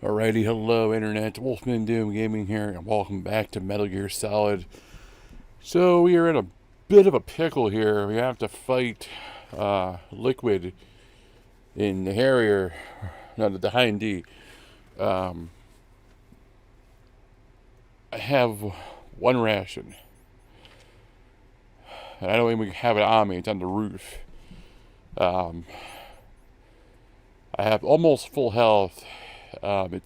Alrighty, hello internet, Wolfman Doom Gaming here, and welcome back to Metal Gear Solid. So we are in a bit of a pickle here. We have to fight Liquid in the Harrier, not the High and D. I have one ration, and I don't even have it on me. It's on the roof. I have almost full health. I've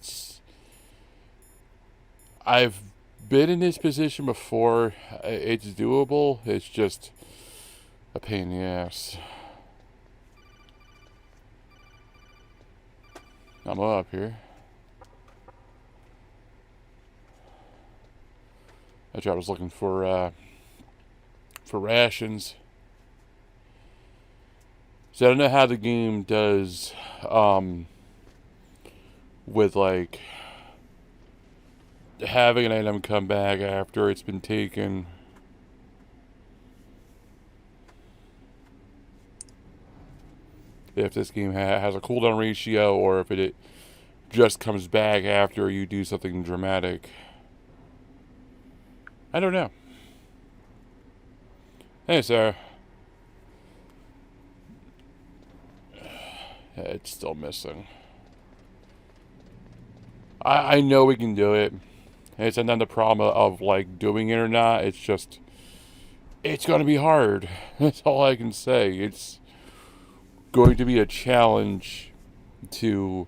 been in this position before. It's doable. It's just a pain in the ass. I'm up here. Actually, I was looking for rations. So I don't know how the game does with like having an item come back after it's been taken. If this game has a cooldown ratio, or if it just comes back after you do something dramatic. I don't know. Hey, sir. It's still missing. I know we can do it. It's not the problem of like doing it or not. It's just, it's going to be hard. That's all I can say. It's going to be a challenge to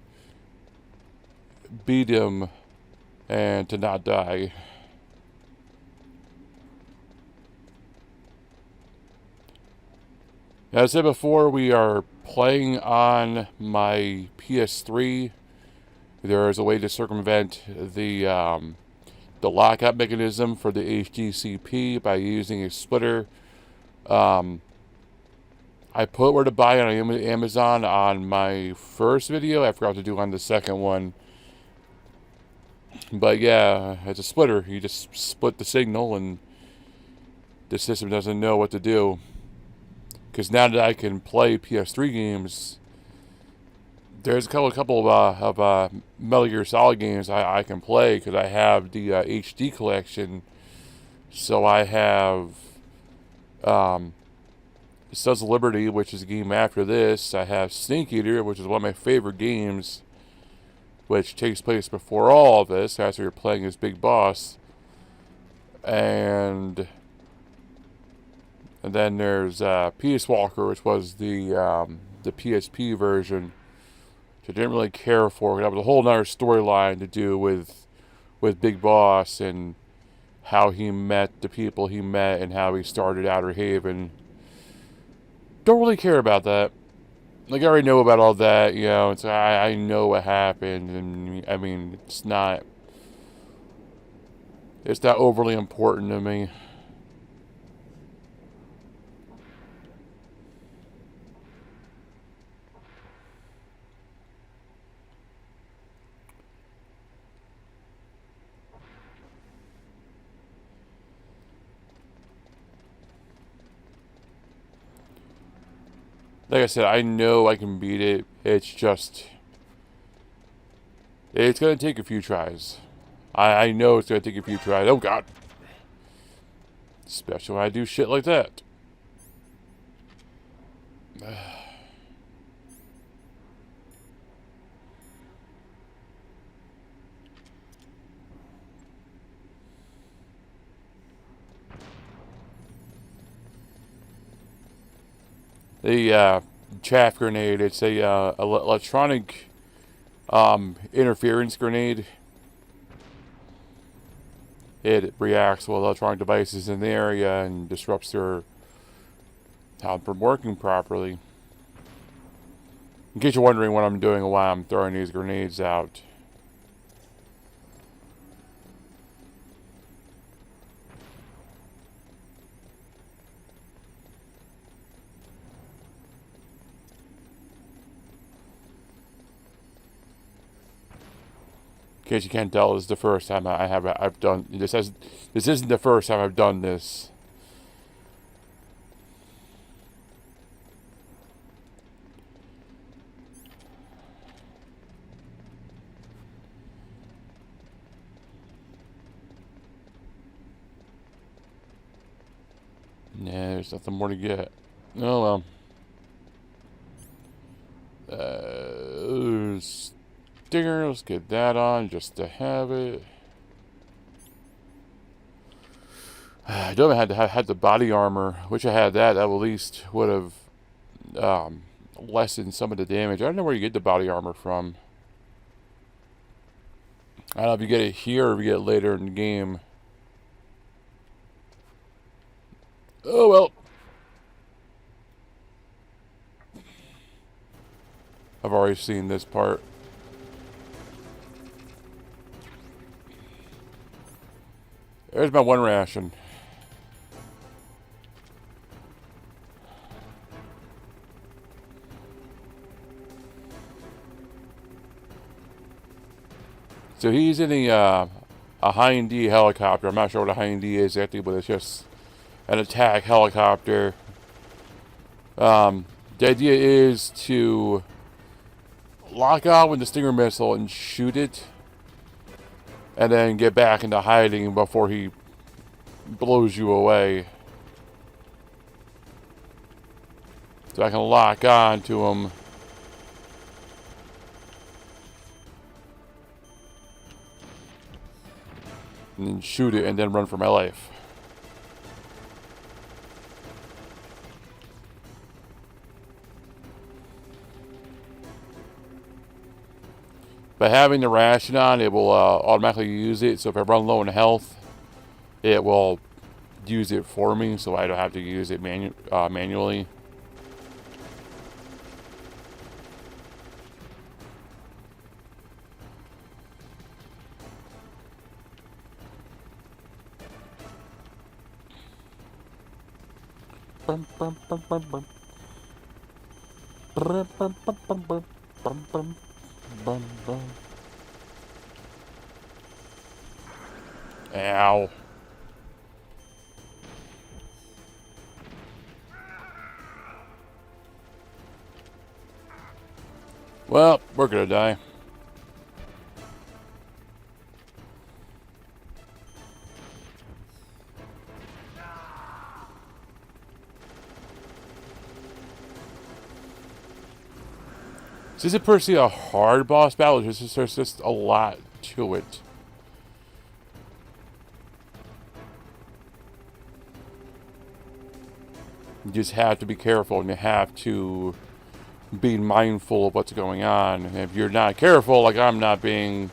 beat him and to not die. As I said before, we are playing on my PS3. There is a way to circumvent the lockout mechanism for the HDCP by using a splitter. I put where to buy it on Amazon on my first video. I forgot to do on the second one. But yeah, it's a splitter. You just split the signal and the system doesn't know what to do. Because now that I can play PS3 games, there's a couple of Metal Gear Solid games I can play because I have the HD collection. So I have Sons of Liberty, which is a game after this. I have Snake Eater, which is one of my favorite games, which takes place before all of this, after you're playing as Big Boss. And then there's Peace Walker, which was the PSP version, which I didn't really care for. That was a whole other storyline to do with Big Boss and how he met the people he met and how he started Outer Haven. Don't really care about that. Like, I already know about all that, you know. It's I know what happened, and I mean, it's not overly important to me. Like I said, I know I can beat it. It's just, it's going to take a few tries. I know it's going to take a few tries. Oh, God. Especially when I do shit like that. The chaff grenade, it's a electronic interference grenade. It reacts with electronic devices in the area and disrupts their from working properly. In case you're wondering what I'm doing and why I'm throwing these grenades out. In case you can't tell, this is the first time I've done this. This isn't the first time I've done this. Nah, there's nothing more to get. Oh well. Stinger, let's get that on just to have it. I don't have had the body armor. Wish I had that. That at least would have lessened some of the damage. I don't know where you get the body armor from. I don't know if you get it here or if you get it later in the game. Oh well. I've already seen this part. There's my one ration. So he's in a Hind D helicopter. I'm not sure what a Hind D is exactly, but it's just an attack helicopter. The idea is to lock on with the Stinger missile and shoot it, and then get back into hiding before he blows you away. So I can lock on to him. And then shoot it and then run for my life. By having the ration on, it will automatically use it. So if I run low in health, it will use it for me, so I don't have to use it manually. Bum, bum, bum, bum, bum. Bum, bum, bum, bum, bum, bum, bum, bum, bum. Ow. Well, we're gonna die. This isn't per se a hard boss battle, there's just a lot to it. You just have to be careful, and you have to be mindful of what's going on. And if you're not careful, like I'm not being,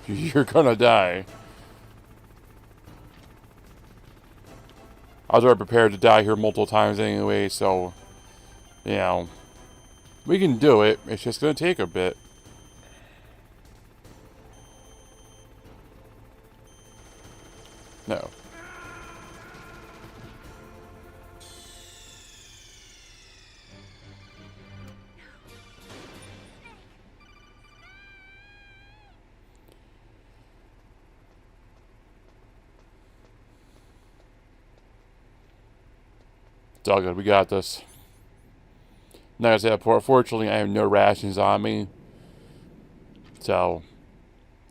you're gonna die. I was already prepared to die here multiple times anyway, so, you know, we can do it. It's just gonna take a bit. No. It's all good. We got this. Like I said, fortunately, I have no rations on me. So,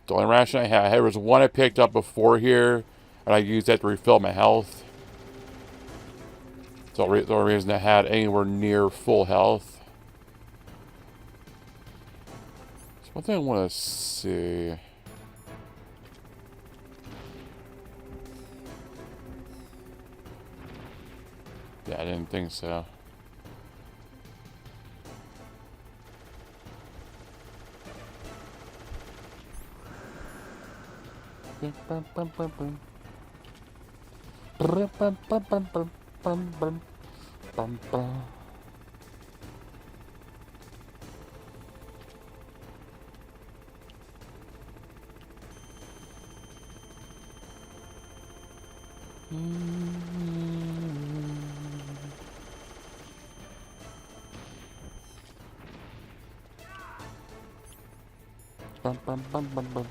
the only ration I had was one I picked up before here, and I used that to refill my health. It's the only reason I had anywhere near full health. So one thing I want to see. Yeah, I didn't think so. Bum, bum, bum, bum. Bum, bum, bum, bum, bum, bum, bum, bum, bum. Bum, bum, bum, bum, bum.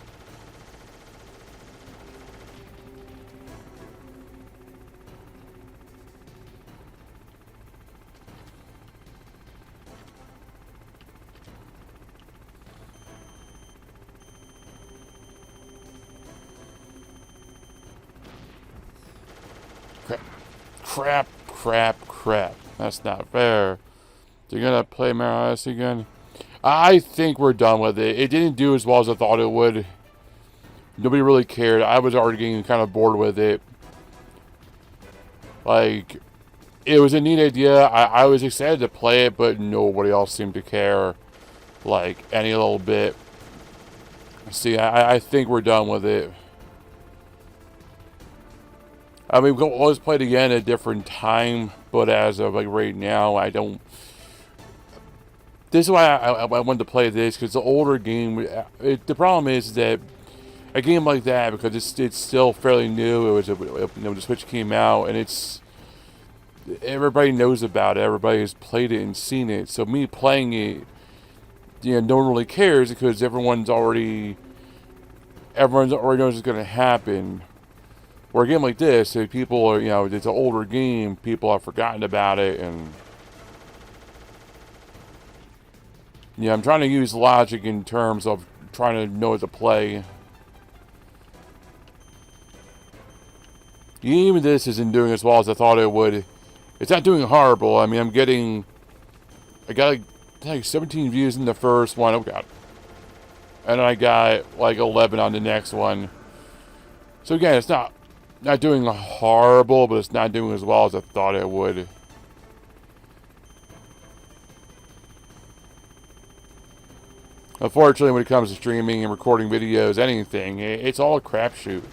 Crap, crap, crap. That's not fair. They're gonna play Mario Odyssey again? I think we're done with it. It didn't do as well as I thought it would. Nobody really cared. I was already getting kind of bored with it. Like, it was a neat idea. I was excited to play it, but nobody else seemed to care, like, any little bit. See, I think we're done with it. I mean, we can always play it again at a different time, but as of, like, right now, I don't... This is why I wanted to play this, because the older game... the problem is that a game like that, because it's still fairly new, the Switch came out, and it's... Everybody knows about it. Everybody has played it and seen it. So me playing it, no one really cares because everyone already knows it's going to happen. Where a game like this, if people are, it's an older game, people have forgotten about it, and I'm trying to use logic in terms of trying to know what to play. Even this isn't doing as well as I thought it would. It's not doing horrible. I mean, I got like 17 views in the first one. Oh god. And I got like 11 on the next one. So again, it's not doing horrible, but it's not doing as well as I thought it would. Unfortunately, when it comes to streaming and recording videos, anything, it's all a crapshoot.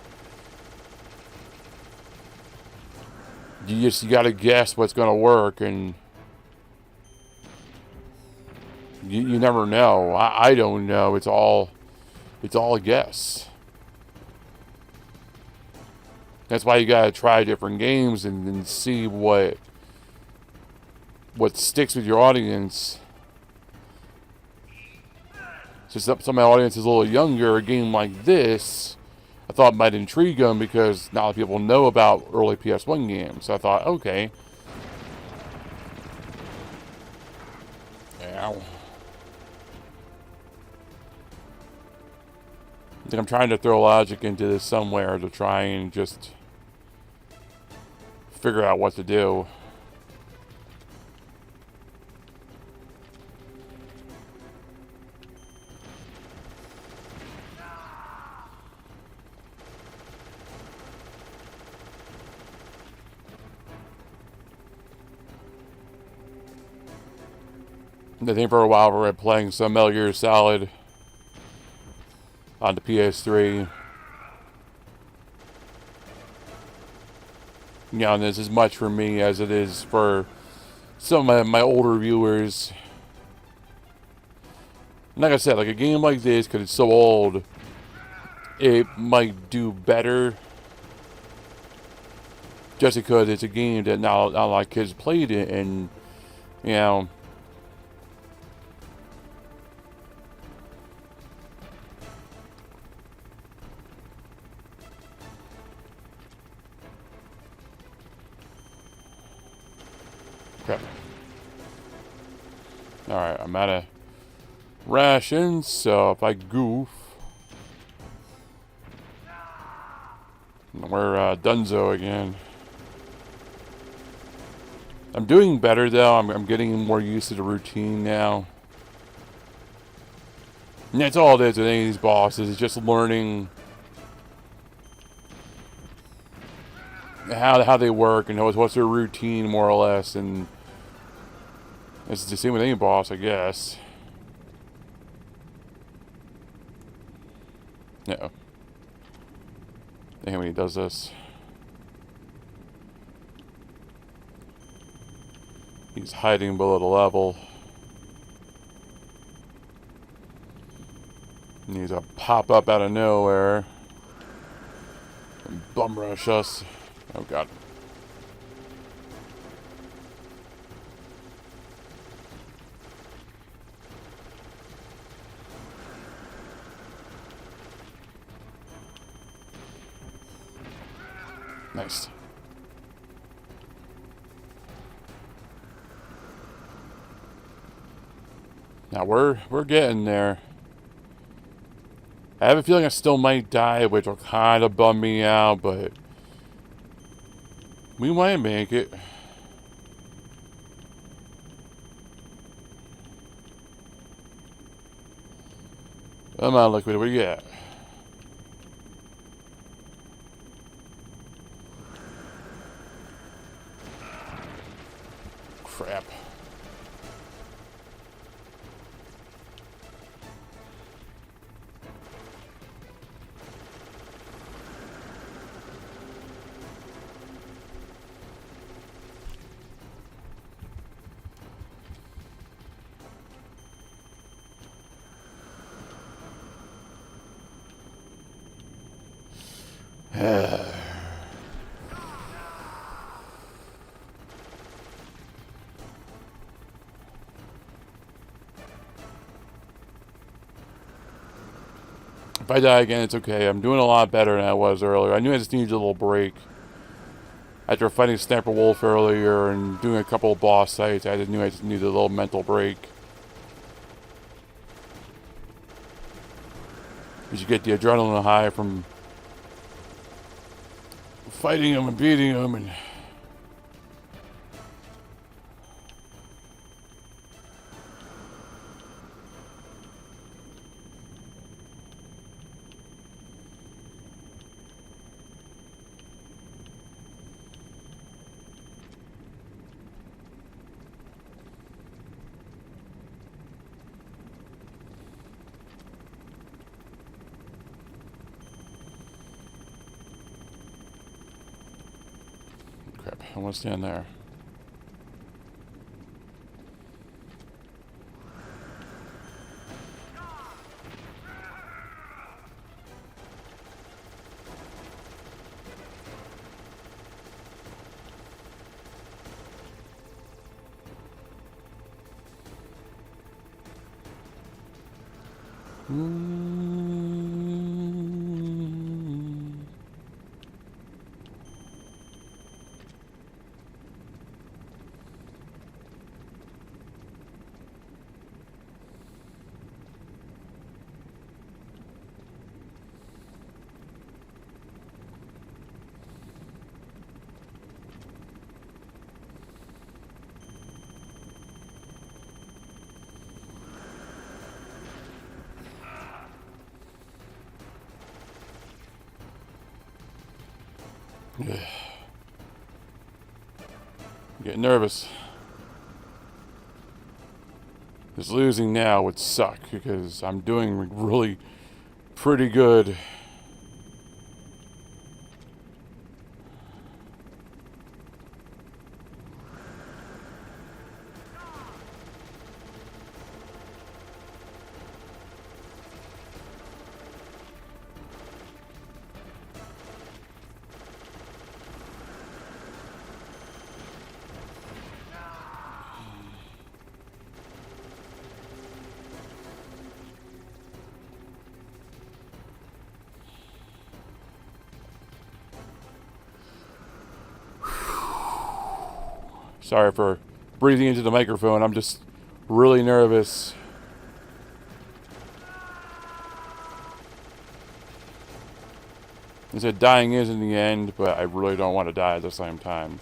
You gotta guess what's gonna work, and you never know. I don't know. It's all a guess. That's why you gotta try different games and see what sticks with your audience. So some of my audience is a little younger. A game like this, I thought might intrigue them because not a lot of people know about early PS1 games. So I thought, okay. Ow. I think I'm trying to throw logic into this somewhere to try and just figure out what to do. I think for a while we were playing some Metal Gear Solid on the PS3. And this is much for me as it is for some of my older viewers. Like I said, like a game like this, because it's so old, it might do better. Just because it's a game that not a lot of kids played it, and, Okay. Alright, I'm out of rations, so if I goof, we're Dunzo again. I'm doing better though. I'm getting more used to the routine now. And that's all it is with any of these bosses. It's just learning how they work and what's their routine more or less, and it's the same with any boss, I guess. No. Damn, when he does this, he's hiding below the level. He needs to pop up out of nowhere and bum rush us. Oh god. Nice. Now we're getting there. I have a feeling I still might die, which will kind of bum me out, but we might make it. Come on, Liquid, what do you got? Crap. If I die again, it's okay. I'm doing a lot better than I was earlier. I knew I just needed a little break. After fighting Sniper Wolf earlier and doing a couple of boss fights, I just knew I just needed a little mental break. Because you get the adrenaline high from fighting them and beating them and... Crap, I want to stand there. I'm getting nervous. This losing now would suck because I'm doing really pretty good. Sorry for breathing into the microphone. I'm just really nervous. I said dying isn't the end, but I really don't want to die at the same time.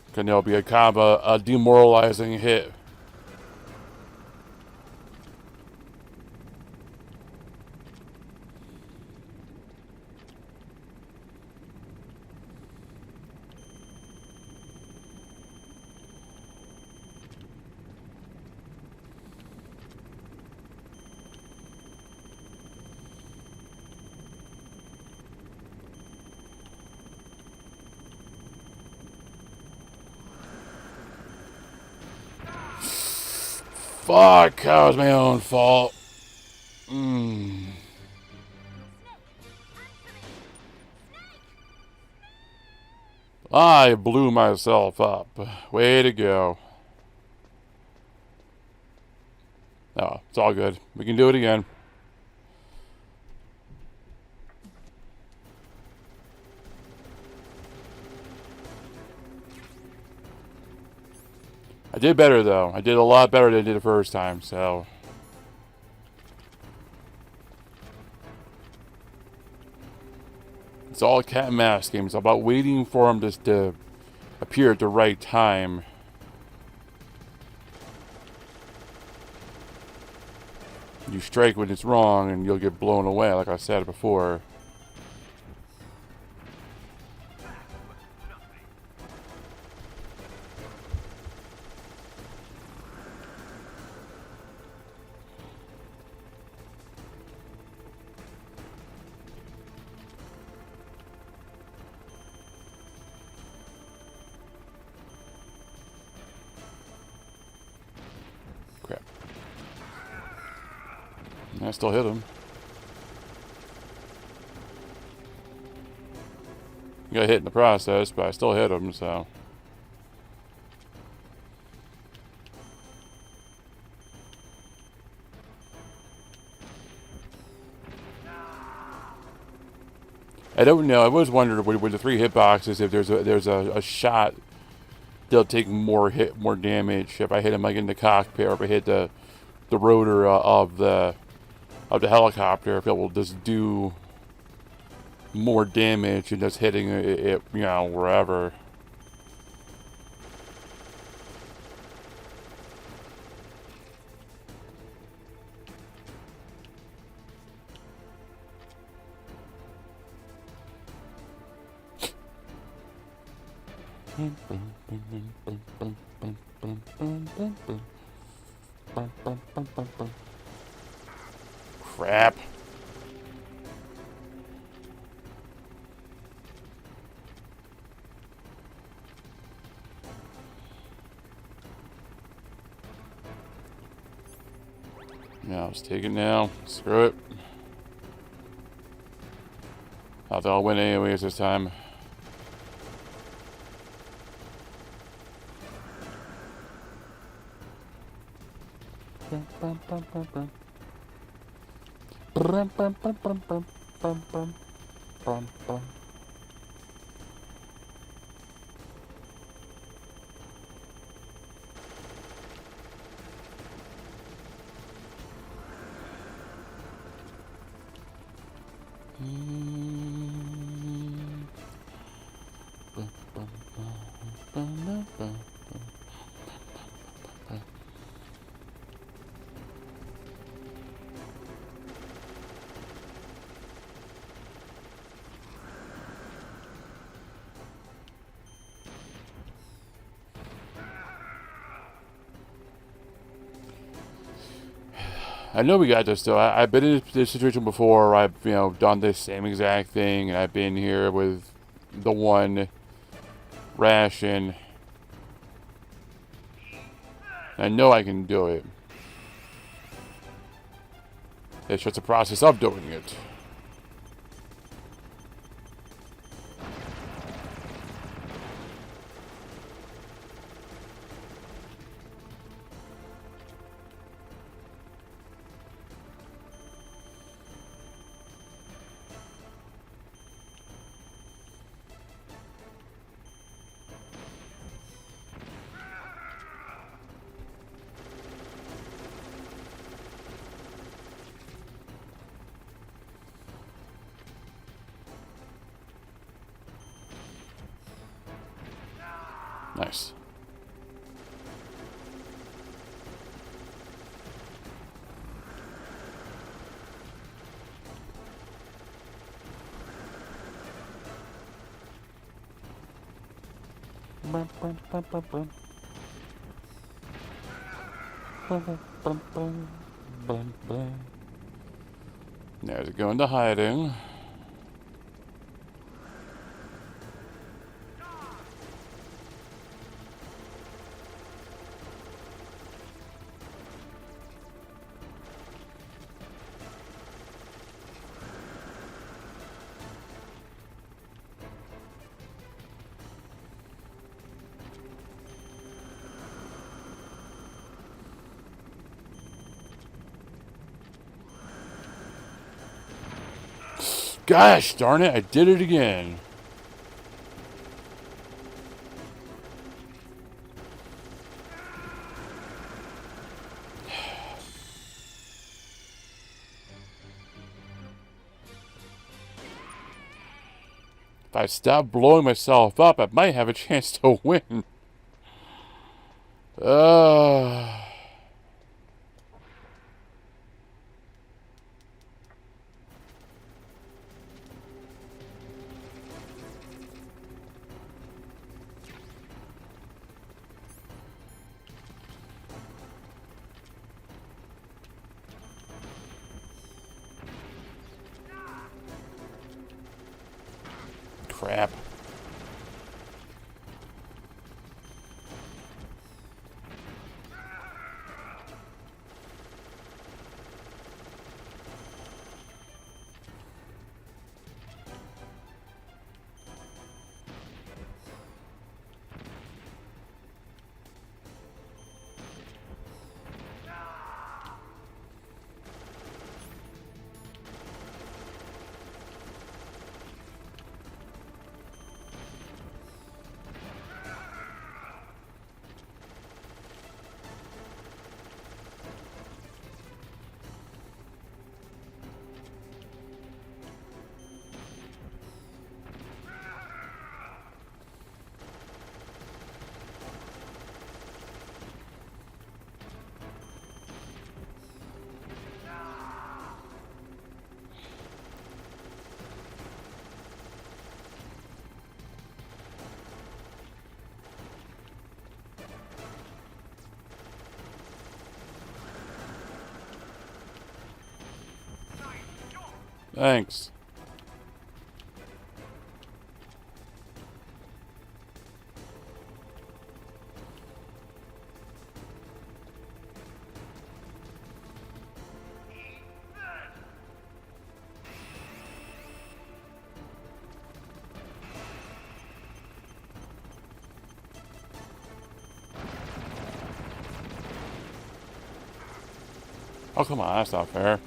Because there'll be a kind of a demoralizing hit. Fuck, that was my own fault. I blew myself up. Way to go. Oh, it's all good. We can do it again. I did better, though. I did a lot better than I did the first time, so... It's all a cat and mouse game. It's about waiting for him just to appear at the right time. You strike when it's wrong, and you'll get blown away, like I said before. Crap. I still hit him. You got hit in the process, but I still hit him, so. I don't know. I was wondering with the 3 hitboxes if there's a shot they'll take more damage if I hit him like in the cockpit, or if I hit the rotor of the helicopter, if it will just do more damage than just hitting it, you know, wherever. Crap. Yeah, let's take it now. Screw it. I think I'll win anyways this time. I know we got this though. I've been in this situation before. I've, you know, done this same exact thing, and I've been here with the one ration. I know I can do it. It's just a process of doing it. Nice. There's it going to hiding. Gosh darn it, I did it again. If I stop blowing myself up, I might have a chance to win. crap. Thanks. Oh, come on, that's not fair.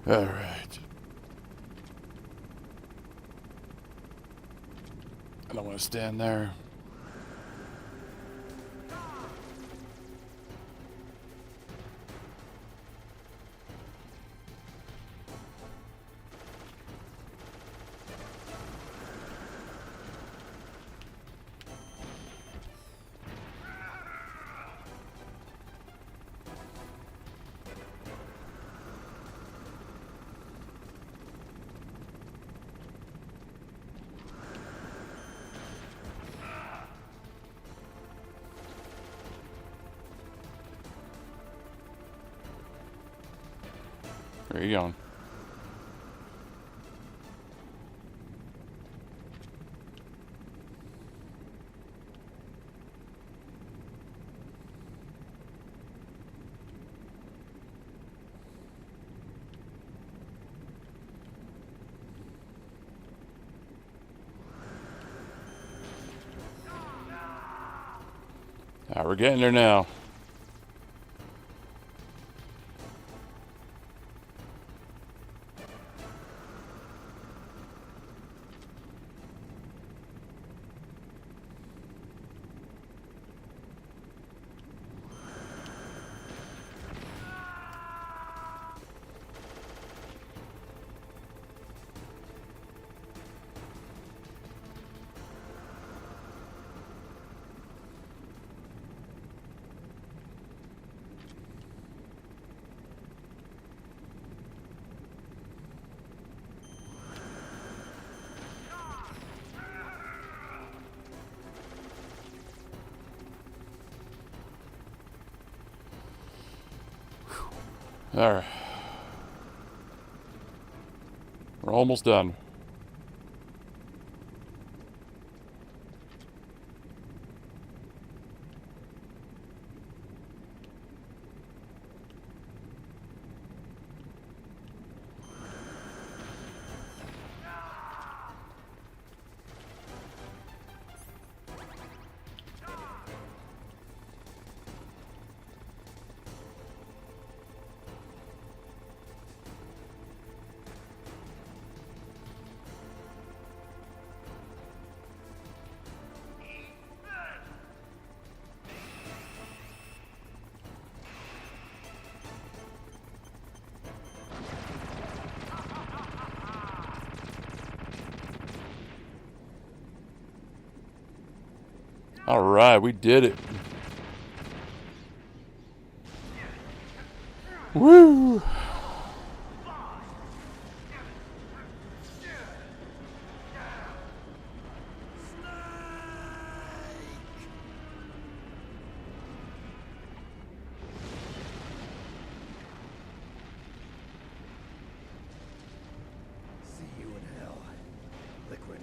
All right. I don't want to stand there. Where are you going? We're getting there now. All right. We're almost done. Alright, we did it. Woo! See you in hell, Liquid.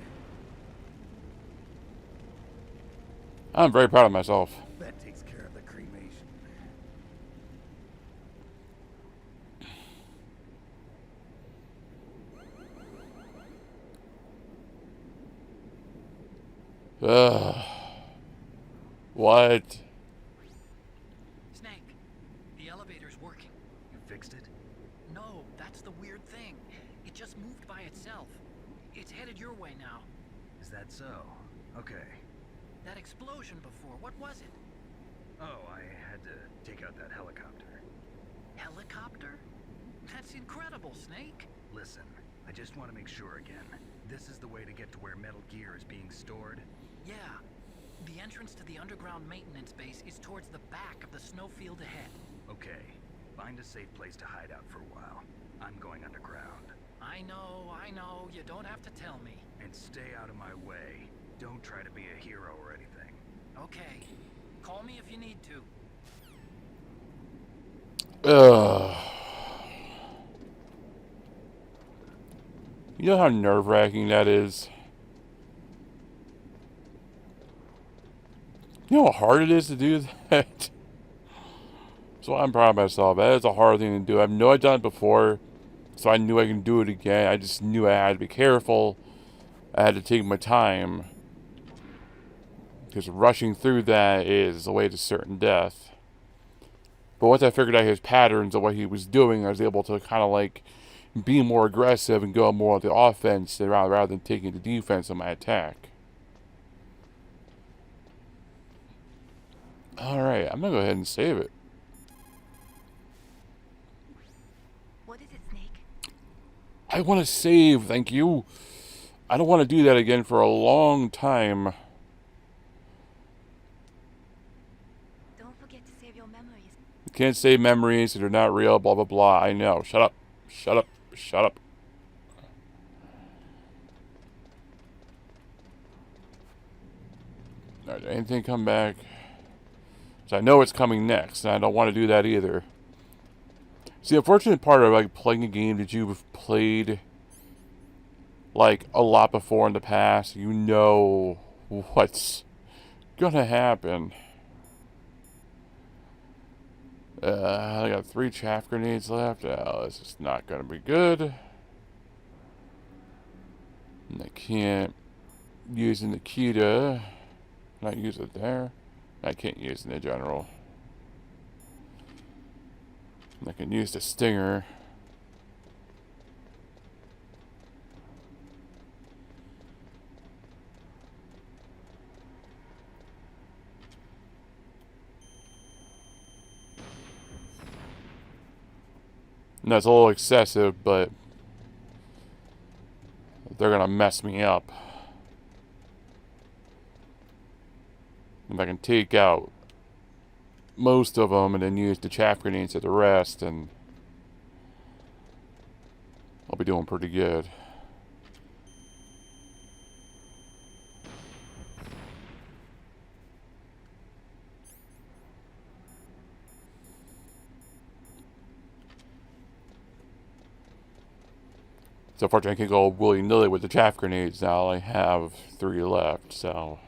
I'm very proud of myself. That takes care of the cremation. Ugh. What? Snake, the elevator's working. You fixed it? No, that's the weird thing. It just moved by itself. It's headed your way now. Is that so? Okay. That explosion before, what was it? Oh, I had to take out that helicopter. Helicopter? That's incredible, Snake. Listen, I just want to make sure again. This is the way to get to where Metal Gear is being stored? Yeah. The entrance to the underground maintenance base is towards the back of the snowfield ahead. Okay. Find a safe place to hide out for a while. I'm going underground. I know, you don't have to tell me. And stay out of my way. Don't try to be a hero or anything. Okay. Call me if you need to. Ugh. You know how nerve-wracking that is? You know how hard it is to do that? So I'm proud of myself. That is a hard thing to do. I know I've done it before, so I knew I can do it again. I just knew I had to be careful. I had to take my time. Because rushing through that is the way to certain death. But once I figured out his patterns of what he was doing, I was able to kind of like be more aggressive and go more on the offense rather than taking the defense on my attack. Alright, I'm going to go ahead and save it. What is it, Snake? I want to save, thank you. I don't want to do that again for a long time. Don't forget to save your memories. You can't save memories, they're not real, blah, blah, blah. I know. Shut up. Shut up. Shut up. Alright, did anything come back? So I know it's coming next, and I don't want to do that either. See, the unfortunate part of like playing a game that you've played like a lot before in the past, you know what's gonna happen. I got 3 chaff grenades left. Oh, this is not gonna be good. And I can't use the Nikita. Can I use it there? I can't use it in general. I can use the Stinger. And that's a little excessive, but they're gonna mess me up. If I can take out most of them and then use the chaff grenades at the rest, and I'll be doing pretty good. So fortunately I can go willy-nilly with the chaff grenades now. I have 3 left, so...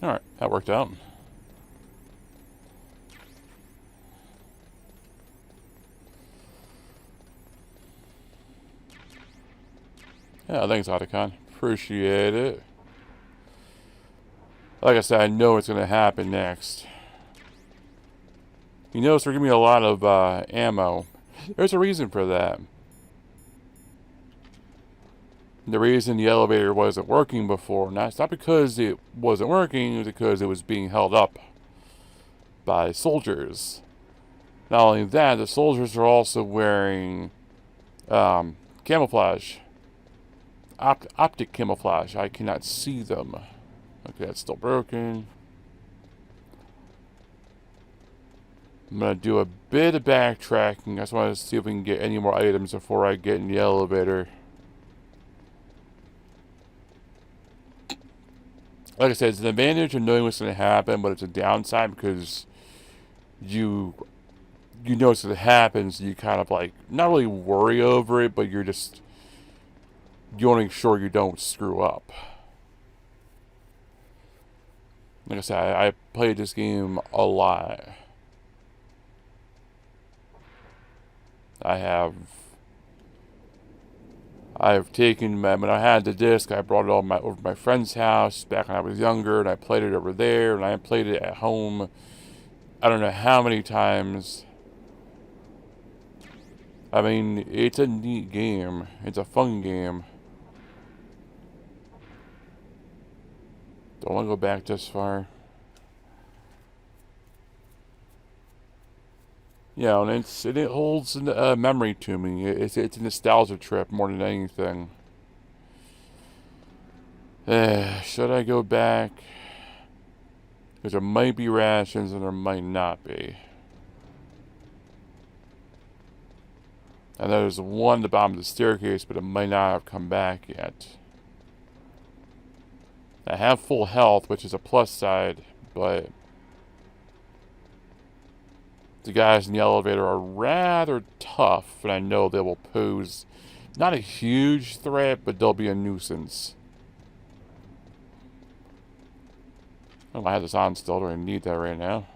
Alright, that worked out. Yeah, thanks, Otacon. Appreciate it. Like I said, I know what's going to happen next. You notice they're giving me a lot of ammo. There's a reason for that. The reason the elevator wasn't working before, it's not because it wasn't working, it was because it was being held up by soldiers. Not only that, the soldiers are also wearing camouflage. Optic camouflage. I cannot see them. Okay, that's still broken. I'm going to do a bit of backtracking. I just want to see if we can get any more items before I get in the elevator. Like I said, it's an advantage of knowing what's going to happen, but it's a downside because you notice that it happens, you kind of like, not really worry over it, but you want to make sure you don't screw up. Like I said, I played this game a lot. I've taken, when I had the disc, I brought it over to my friend's house back when I was younger, and I played it over there, and I played it at home, I don't know how many times. I mean, it's a neat game. It's a fun game. Don't want to go back this far. Yeah, and it holds a memory to me. It's a nostalgia trip more than anything. Should I go back? Because there might be rations and there might not be. And there's one at the bottom of the staircase, but it might not have come back yet. I have full health, which is a plus side, but the guys in the elevator are rather tough, and I know they will pose not a huge threat, but they'll be a nuisance. Oh, I have this on still. Do I need that right now?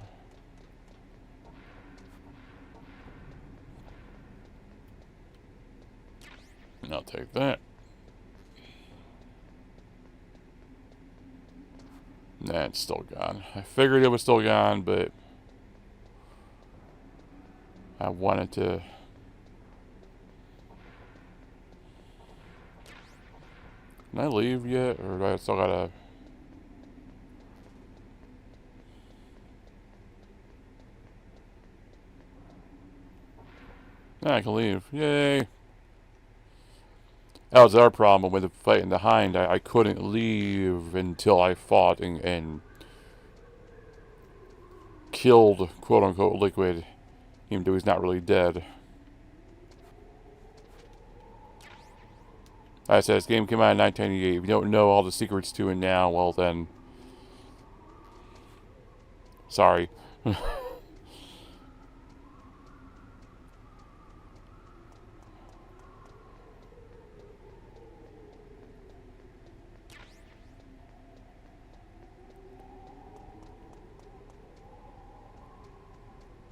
And I'll take that. Nah, it's still gone. I figured it was still gone, but I wanted to. Can I leave yet? Or do I still gotta. Nah, I can leave. Yay! That was our problem with the fight in the Hind. I couldn't leave until I fought and killed, quote-unquote, Liquid, even though he's not really dead. Like I said, this game came out in 1998. If you don't know all the secrets to it now, well then... Sorry.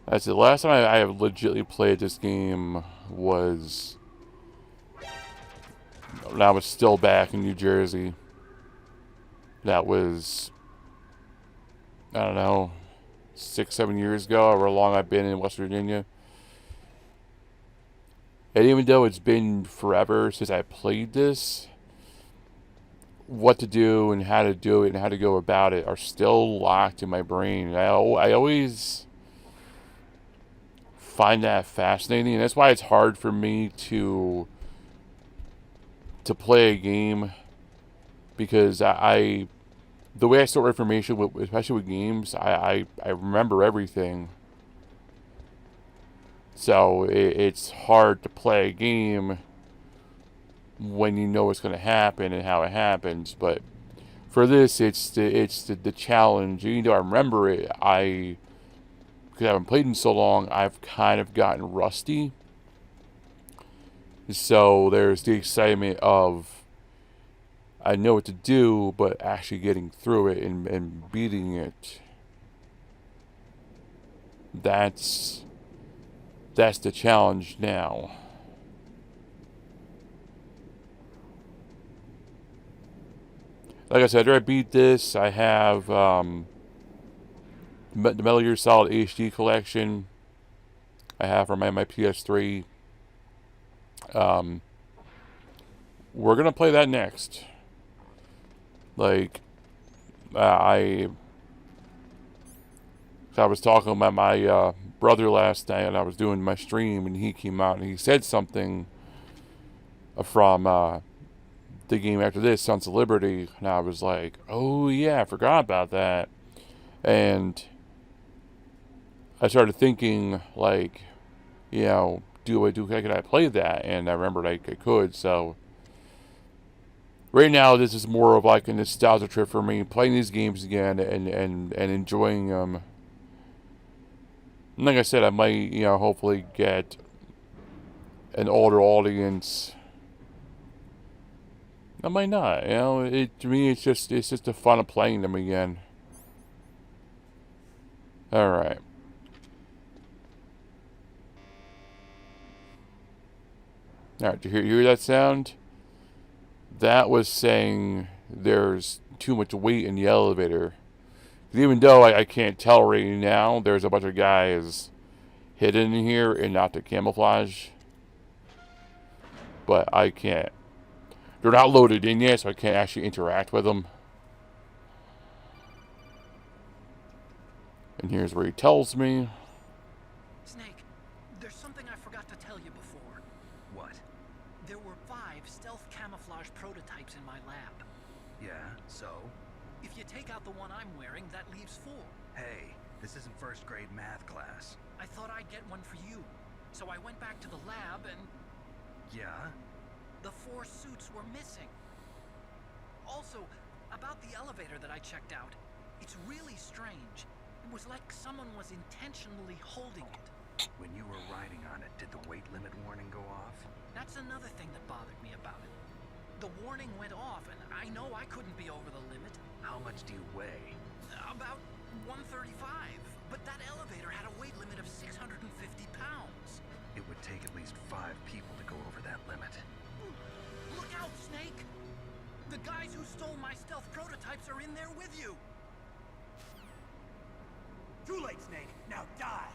That's the last time I have legitimately played this game was when I was still back in New Jersey. That was, I don't know, 6-7 years ago, however long I've been in West Virginia. And even though it's been forever since I played this, what to do and how to do it and how to go about it are still locked in my brain. I always find that fascinating, and that's why it's hard for me to play a game, because the way I store information, especially with games, I remember everything. So it's hard to play a game when you know what's going to happen and how it happens. But for this, it's the challenge. Even though I remember it, because I haven't played in so long, I've kind of gotten rusty. So there's the excitement of, I know what to do, but actually getting through it and beating it. That's the challenge now. Like I said, after I beat this, I have the Metal Gear Solid HD collection. I have for my PS3. We're gonna play that next. Like, I was talking about my brother last night, and I was doing my stream, and he came out and he said something from the game after this, Sons of Liberty, and I was like, oh yeah, I forgot about that. And I started thinking, like, you know, can I play that? And I remembered I could. So right now, this is more of like a nostalgia trip for me, playing these games again and enjoying them. And like I said, I might, you know, hopefully get an older audience. I might not. You know, to me, it's just the fun of playing them again. All right. All right. Did you hear that sound? That was saying there's too much weight in the elevator. Even though I can't tell right now, there's a bunch of guys hidden in here and not to camouflage. But I can't. They're not loaded in yet, so I can't actually interact with them. And here's where he tells me. Snake, there's something I forgot to tell you before. What? There were 5 stealth camouflage prototypes in my lab. Yeah, so? If you take out the one I'm wearing, that leaves 4. Hey, this isn't first grade math class. I thought I'd get one for you. So I went back to the lab and Yeah? the 4 suits were missing. Also, about the elevator that I checked out, it's really strange. It was like someone was intentionally holding it. When you were riding on it, did the weight limit warning go off? That's another thing that bothered me about it. The warning went off, and I know I couldn't be over the limit. How much do you weigh? About 135, but that elevator had a weight limit of 650 pounds. It would take at least 5 people to go over that limit. Look out, Snake! The guys who stole my stealth prototypes are in there with you! Too late, Snake. Now die!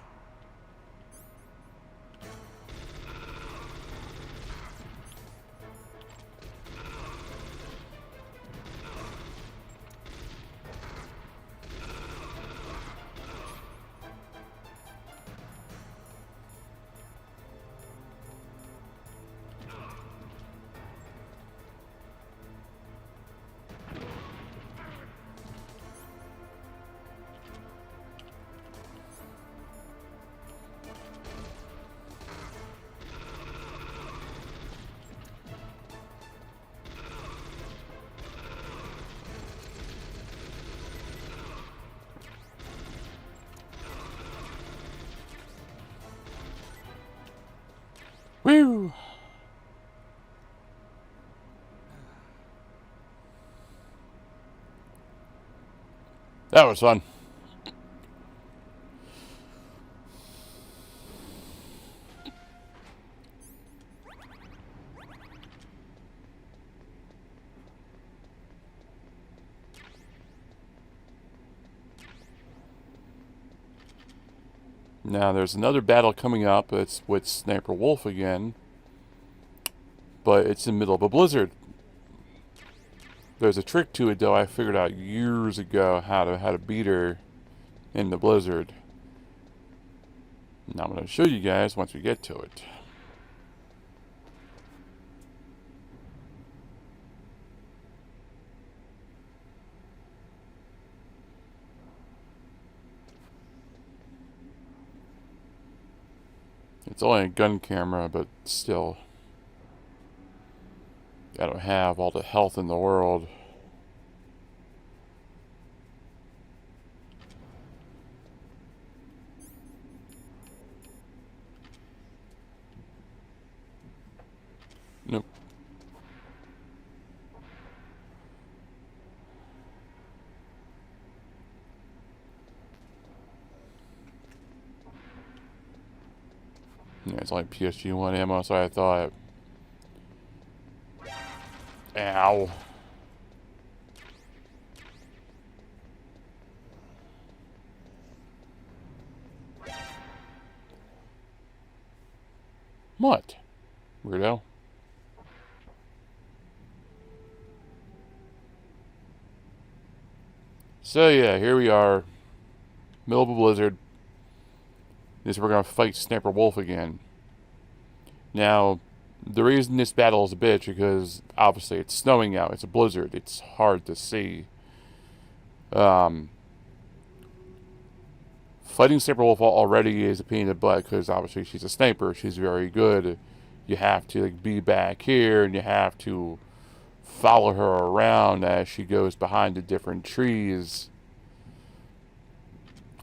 Woo! That was fun. Now there's another battle coming up. It's with Sniper Wolf again. But it's in the middle of a blizzard. There's a trick to it though. I figured out years ago how to beat her in the blizzard. Now I'm going to show you guys once we get to it. It's only a gun camera, but still. I don't have all the health in the world. Nope. Yeah, it's like PSG-1 ammo, so I thought. Ow. What? Weirdo. So yeah, here we are. Middle of a blizzard. This we're gonna fight Sniper Wolf again. Now, the reason this battle is a bitch because obviously it's snowing out. It's a blizzard. It's hard to see. Fighting Sniper Wolf already is a pain in the butt because obviously she's a sniper. She's very good. You have to be back here and you have to follow her around as she goes behind the different trees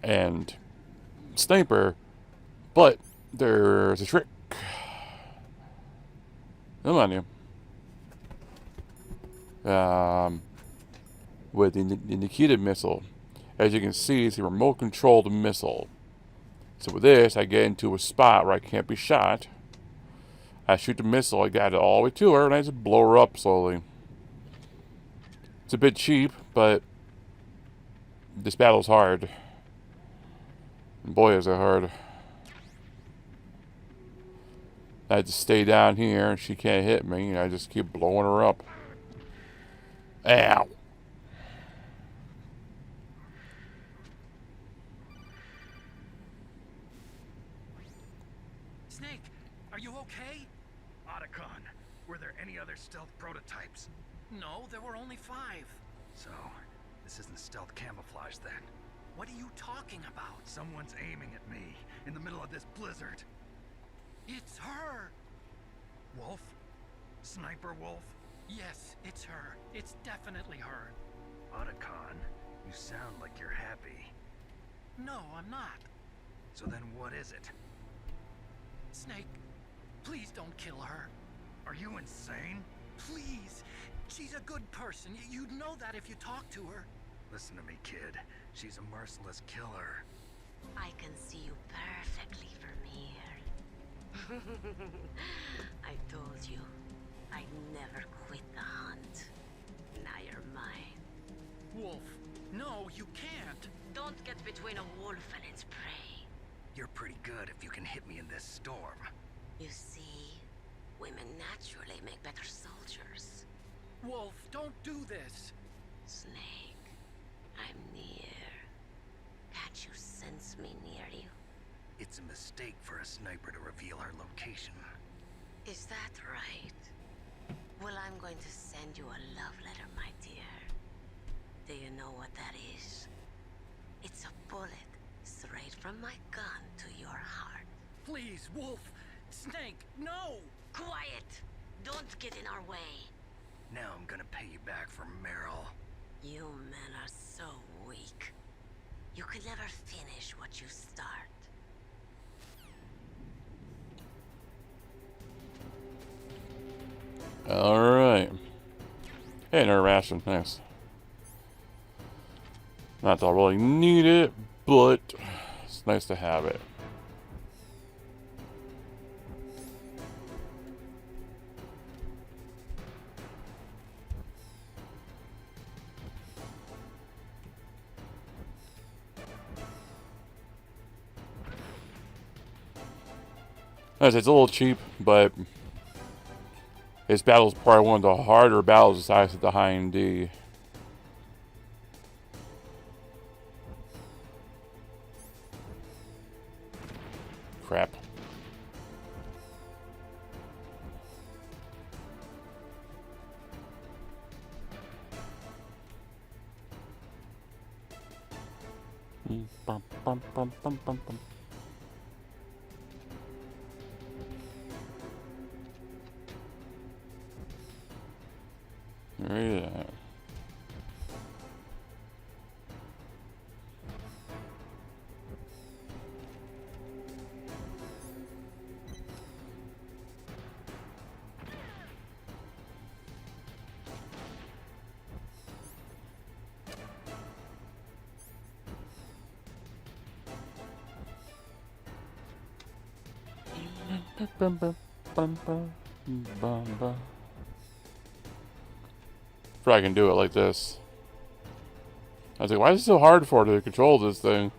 and sniper. But there's a trick. Come on, you. With the Nikita missile. As you can see, it's a remote controlled missile. So with this, I get into a spot where I can't be shot. I shoot the missile, I got it all the way to her, and I just blow her up slowly. It's a bit cheap, but this battle's hard. And boy, is it hard. I had to stay down here, and she can't hit me, and I just keep blowing her up. Ow! Snake, are you okay? Otacon, were there any other stealth prototypes? No, there were only 5. So, this isn't stealth camouflage then. What are you talking about? Someone's aiming at me in the middle of this blizzard. It's her! Wolf? Sniper Wolf? Yes, it's her. It's definitely her. Otacon, you sound like you're happy. No, I'm not. So then what is it? Snake, please don't kill her. Are you insane? Please. She's a good person. You'd know that if you talked to her. Listen to me, kid. She's a merciless killer. I can see you perfectly from here. I told you, I'd never quit the hunt. Now you're mine. Wolf, no, you can't. Don't get between a wolf and its prey. You're pretty good if you can hit me in this storm. You see, women naturally make better soldiers. Wolf, don't do this. Snake, I'm near. Can't you sense me near you? It's a mistake for a sniper to reveal her location. Is that right? Well, I'm going to send you a love letter, my dear. Do you know what that is? It's a bullet straight from my gun to your heart. Please, Wolf. Snake, no! Quiet! Don't get in our way. Now I'm gonna pay you back for Meryl. You men are so weak. You could never finish what you start. Alright. Hey, another ration. Nice. Not that I really need it, but it's nice to have it. It's a little cheap, but this battle is probably one of the harder battles besides the high and D. Crap. Bum, bum, bum, bum, bum, bum. Yeah. Bum, bum, bum, bum, bum, bum. If I can do it like this. I was like, why is it so hard for her to control this thing?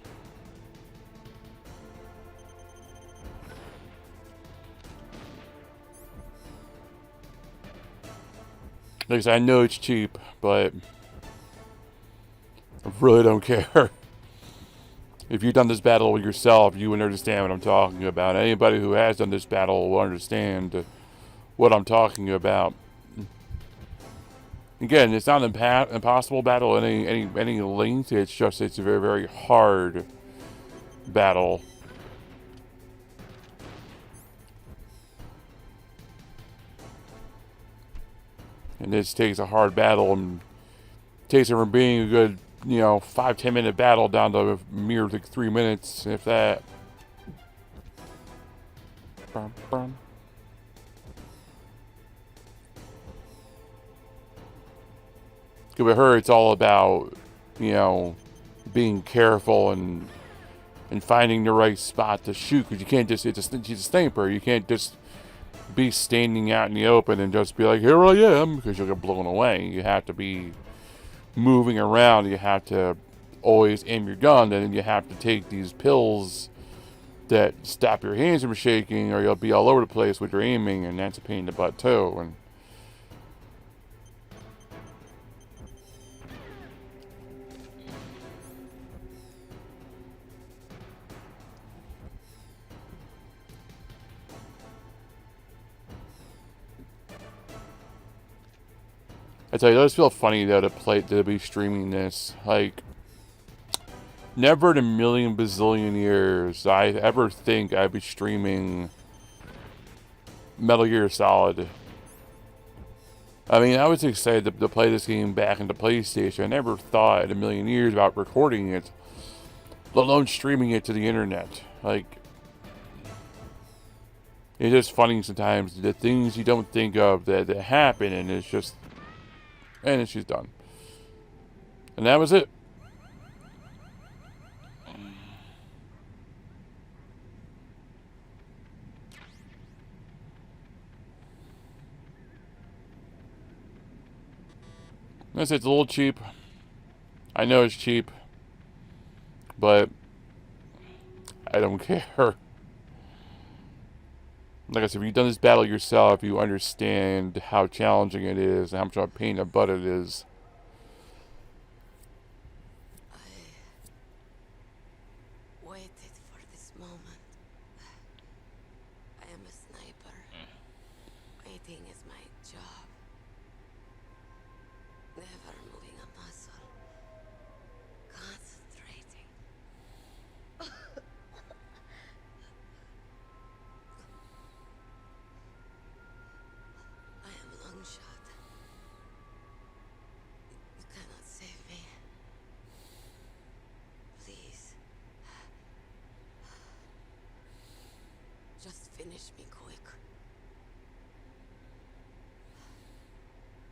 Like I said, I know it's cheap, but I really don't care. If you've done this battle yourself, you would understand what I'm talking about. Anybody who has done this battle will understand what I'm talking about. Again, it's not an impossible battle in any length. It's just it's a very, very hard battle. And this takes a hard battle and takes it from being a good, 5-10 minute battle down to a mere like 3 minutes, if that. Bum, bum. With her, it's all about, being careful and finding the right spot to shoot. Because you can't just, she's a sniper. You can't just be standing out in the open and just be like, here I am, because you'll get blown away. You have to be moving around. You have to always aim your gun, and then you have to take these pills that stop your hands from shaking, or you'll be all over the place with your aiming, and that's a pain in the butt too. And I tell you, it does feel funny though to be streaming this. Like, never in a million bazillion years I ever think I'd be streaming Metal Gear Solid. I mean, I was excited to play this game back into PlayStation. I never thought in a million years about recording it, let alone streaming it to the internet. Like, it's just funny sometimes the things you don't think of that happen, and it's just, and then she's done. And that was it. It's a little cheap. I know it's cheap, but I don't care. Like I said, if you've done this battle yourself, you understand how challenging it is and how much of a pain in the butt it is. I waited for this moment. I am a sniper. Waiting is my job. Never moving a muscle. Concentrating. I am long shot. You cannot save me. Please. Just finish me quick.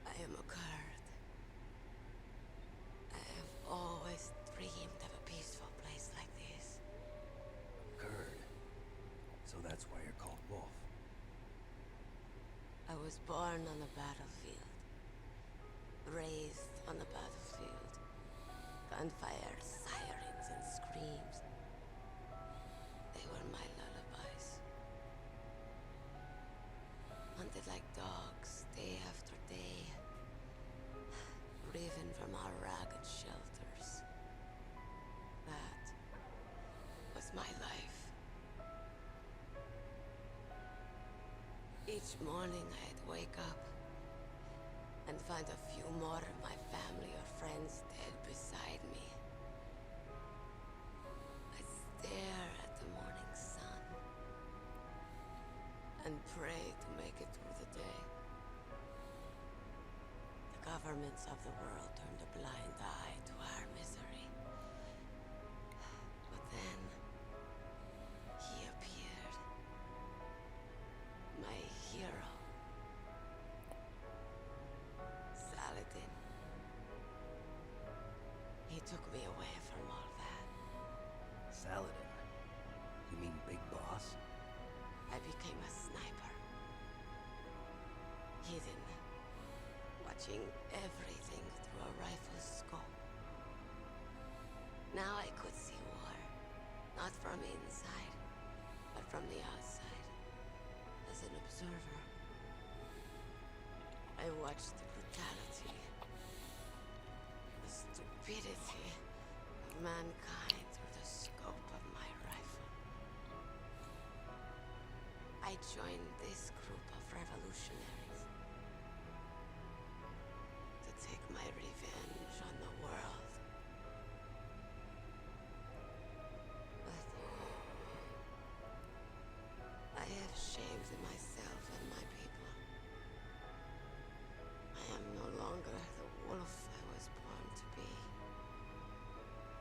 I am a Kurd. I have always dreamed of a peaceful place like this. Kurd. So that's why you're called Wolf. I was born on the battlefield. Raised on the battlefield. Gunfire, sirens, and screams. They were my lullabies. Hunted like dogs, day after day. Driven from our ragged shelters. That was my life. Each morning I'd wake up and find a few more of my family or friends dead beside me. I'd stare at the morning sun and pray to make it through the day. The governments of the world turned a blind eye to our misery. But then he appeared. My hero. Saladin. He took me away from all that. Saladin. You mean Big Boss? I became a sniper. Hidden. Watching everything through a rifle's scope. Now I could see war. Not from inside, but from the outside. As an observer. I I watched the brutality, the stupidity of mankind through the scope of my rifle. I joined this group of revolutionaries to take my revenge on the world. But I have shamed myself and my people. I am no longer the wolf I was born to be.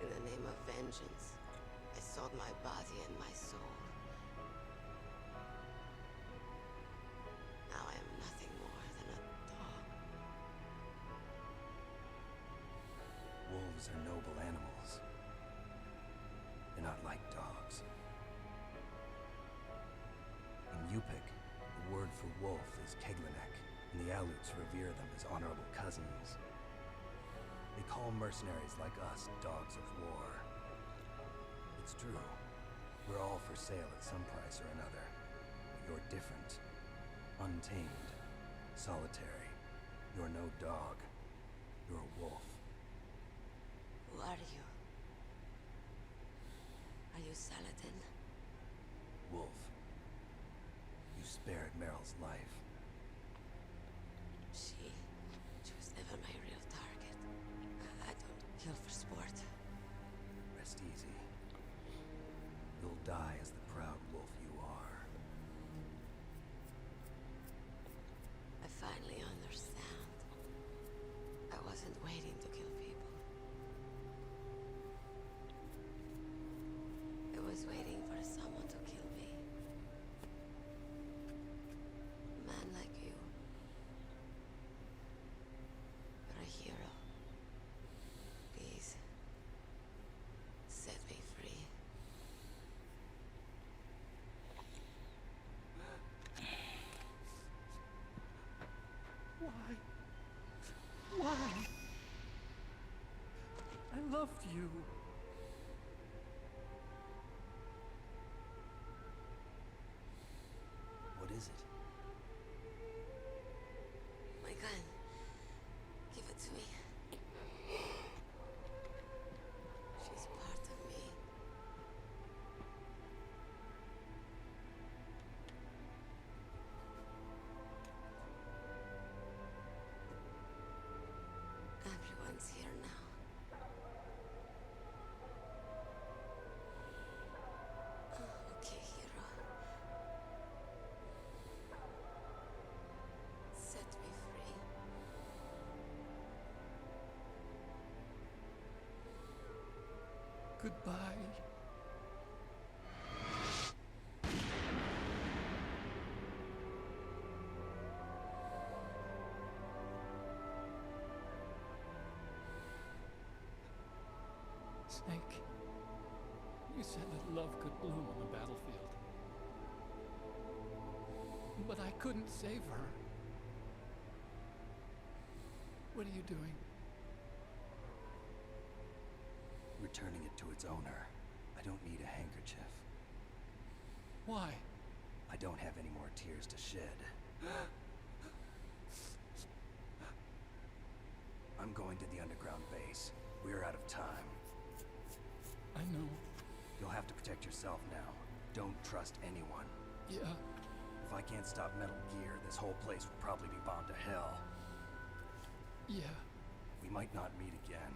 In the name of vengeance, I sold my body and my soul. Now I am nothing more than a dog. Wolves are noble animals. They're not like dogs. In Yupik, the word for wolf is Keglanek, and the Aleuts revere them as honorable cousins. They call mercenaries like us dogs of war. It's true. We're all for sale at some price or another. But you're different. Untamed. Solitary. You're no dog. You're a wolf. Who are you? Are you Saladin? Wolf. You spared Meryl's life. She was never my real target. I don't kill for sport. Rest easy. You'll die as the proud wolf you are. I finally understand. I wasn't waiting to kill people. I was waiting for someone to kill me. A man like you. You're a hero. Please, set me free. Why? Why? I loved you. What is it? My gun. Give it to me. She's part of me. Everyone's here now. Okay, hero. Set me free. Goodbye. Snake, you said that love could bloom on the battlefield. But I couldn't save her. What are you doing? Returning it to its owner. I don't need a handkerchief. Why? I don't have any more tears to shed. I'm going to the underground base. We're out of time. I know. You'll have to protect yourself now. Don't trust anyone. Yeah. If I can't stop Metal Gear, this whole place will probably be bombed to hell. Yeah. We might not meet again.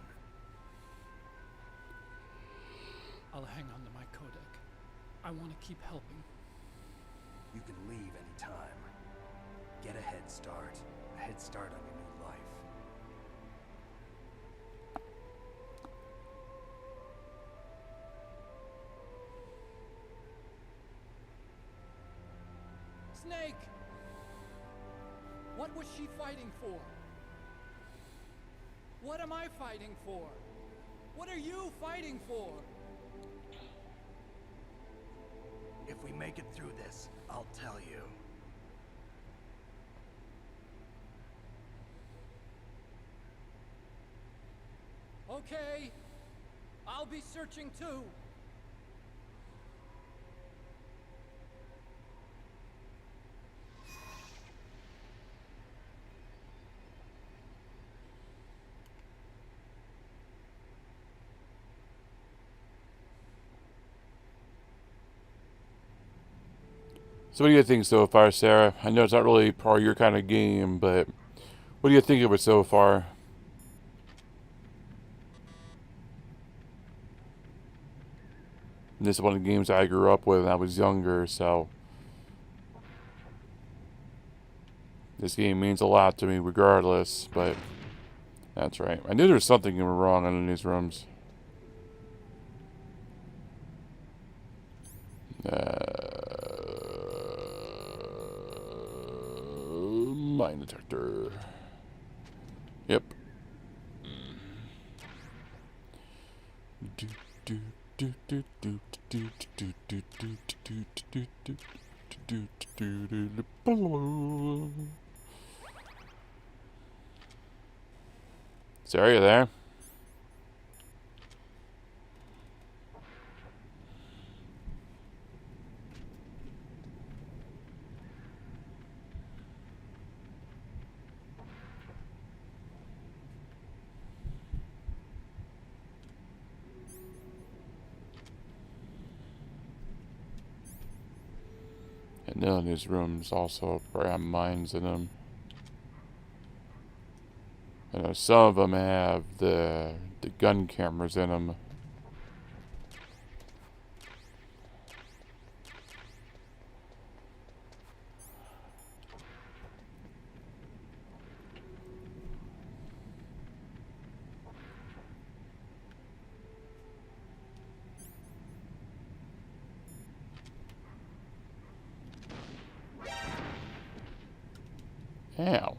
I'll hang on to my codec. I want to keep helping. You can leave anytime. Get a head start. A head start on your new life. Snake! What was she fighting for? What am I fighting for? What are you fighting for? If we make it through this, I'll tell you. Okay. I'll be searching too. So what do you think so far, Sarah? I know it's not really part of your kind of game, but what do you think of it so far? And this is one of the games I grew up with when I was younger, so this game means a lot to me regardless, but that's right. I knew there was something wrong in these rooms. Mine detector. Yep. Sarah, you there? And none of these rooms also have mines in them. I know some of them have the gun cameras in them. Ow.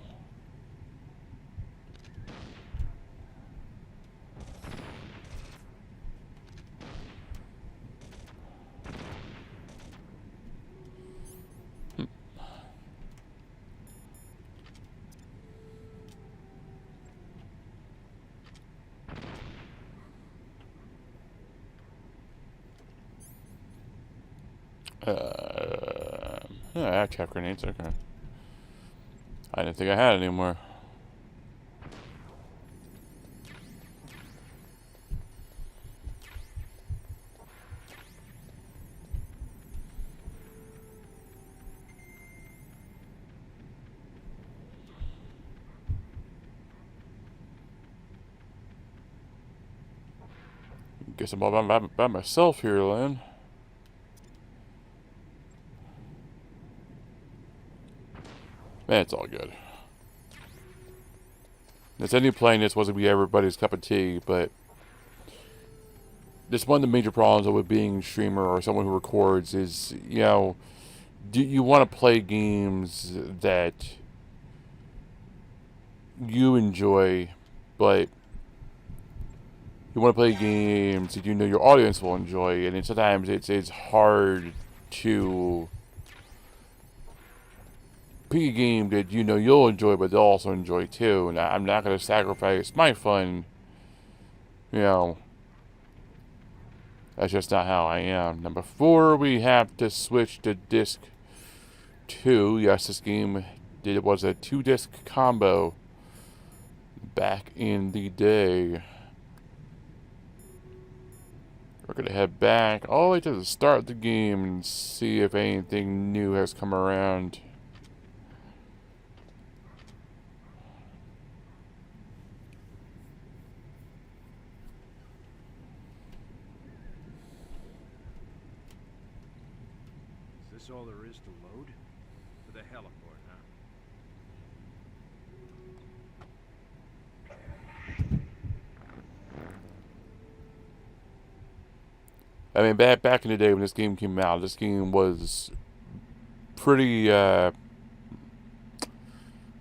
Yeah, I have trap grenades, okay. I didn't think I had any more. Guess I'm all by myself here, Lynn. Man, it's all good. This any playing this wasn't be everybody's cup of tea, but this one of the major problems with being a streamer or someone who records is, you know, do you want to play games that you enjoy, but you want to play games that you know your audience will enjoy, and sometimes it's hard to pick a game that you know you'll enjoy, but they'll also enjoy too. And I'm not going to sacrifice my fun, you know. That's just not how I am. Now, before we have to switch to disc 2, yes, this game was a 2-disc combo back in the day. We're going to head back all the way to the start of the game and see if anything new has come around. Is this all there is to load? For the heliport, huh? I mean, back in the day when this game came out, this game was pretty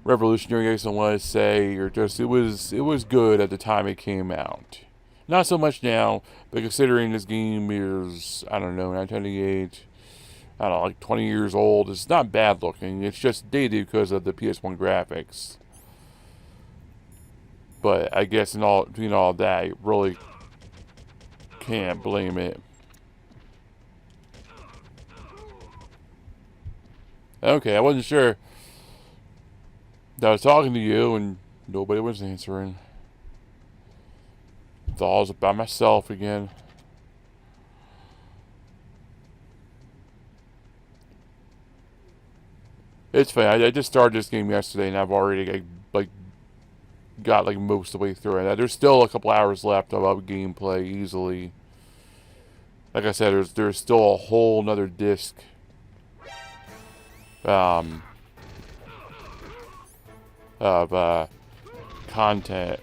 revolutionary, I guess I want to say, or just it was good at the time it came out. Not so much now, but considering this game is, I don't know, 1998, I don't know, like 20 years old, it's not bad looking. It's just dated because of the PS1 graphics. But I guess between all that, you really can't blame it. Okay, I wasn't sure. I was talking to you and nobody was answering. Thought I was by myself again. It's funny. I just started this game yesterday, and I've already like got like most of the way through it. There's still a couple hours left of gameplay easily. Like I said, there's still a whole nother disc of content.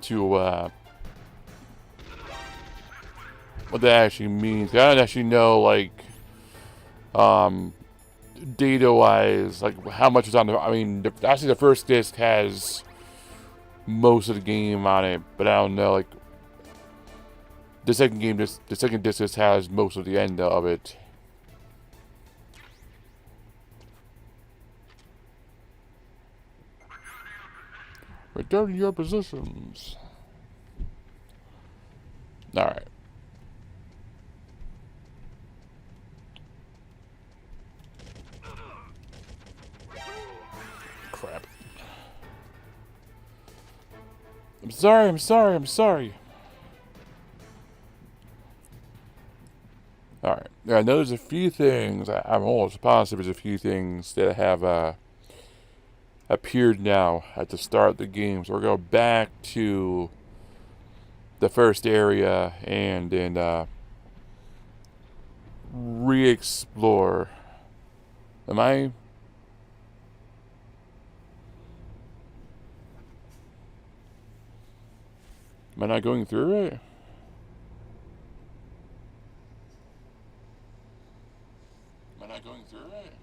To what that actually means. I don't actually know, like, data-wise, like how much is on the. I mean, actually, the first disc has most of the game on it, but I don't know, like, the second disc just has most of the end of it. Return to your positions. Alright. Crap. I'm sorry. Alright. I know there's a few things. I'm almost positive there's a few things that have appeared now at the start of the game. So we're going back to the first area and re-explore. Am I not going through it? Am I not going through it?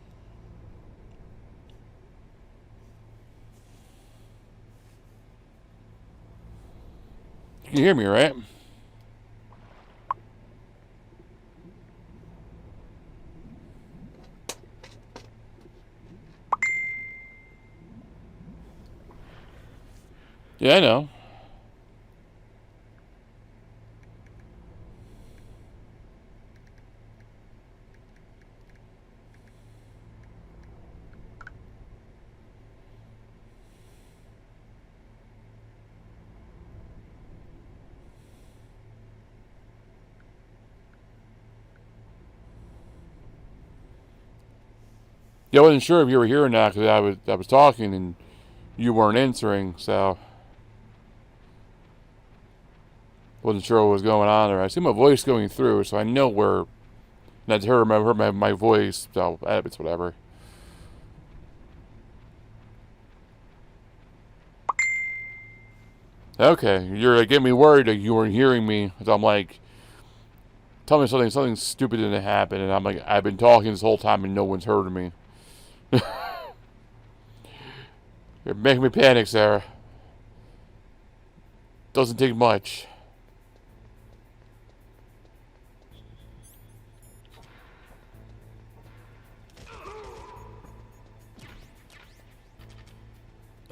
You can hear me, right? Yeah, I know. Yeah, I wasn't sure if you were here or not because I was talking and you weren't answering, so wasn't sure what was going on there. I see my voice going through, so I know where. And I heard my voice, so it's whatever. Okay, you're getting me worried that you weren't hearing me. So I'm like, tell me something stupid didn't happen, and I'm like, I've been talking this whole time and no one's heard me. You're making me panic, Sarah. Doesn't take much.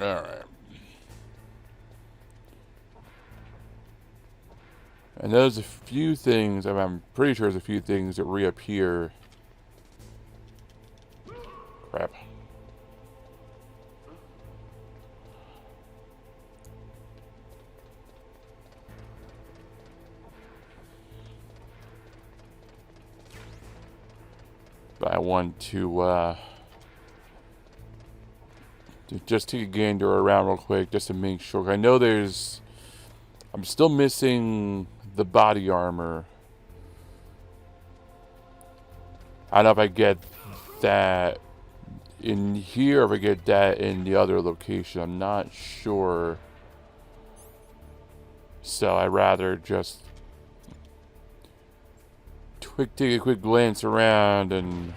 Alright. And there's a few things, I'm pretty sure there's a few things that reappear. Crap. But I want to just take a gander around real quick just to make sure. I know I'm still missing the body armor. I don't know if I get that in here or if I get that in the other location. I'm not sure. So I'd rather just take a quick glance around and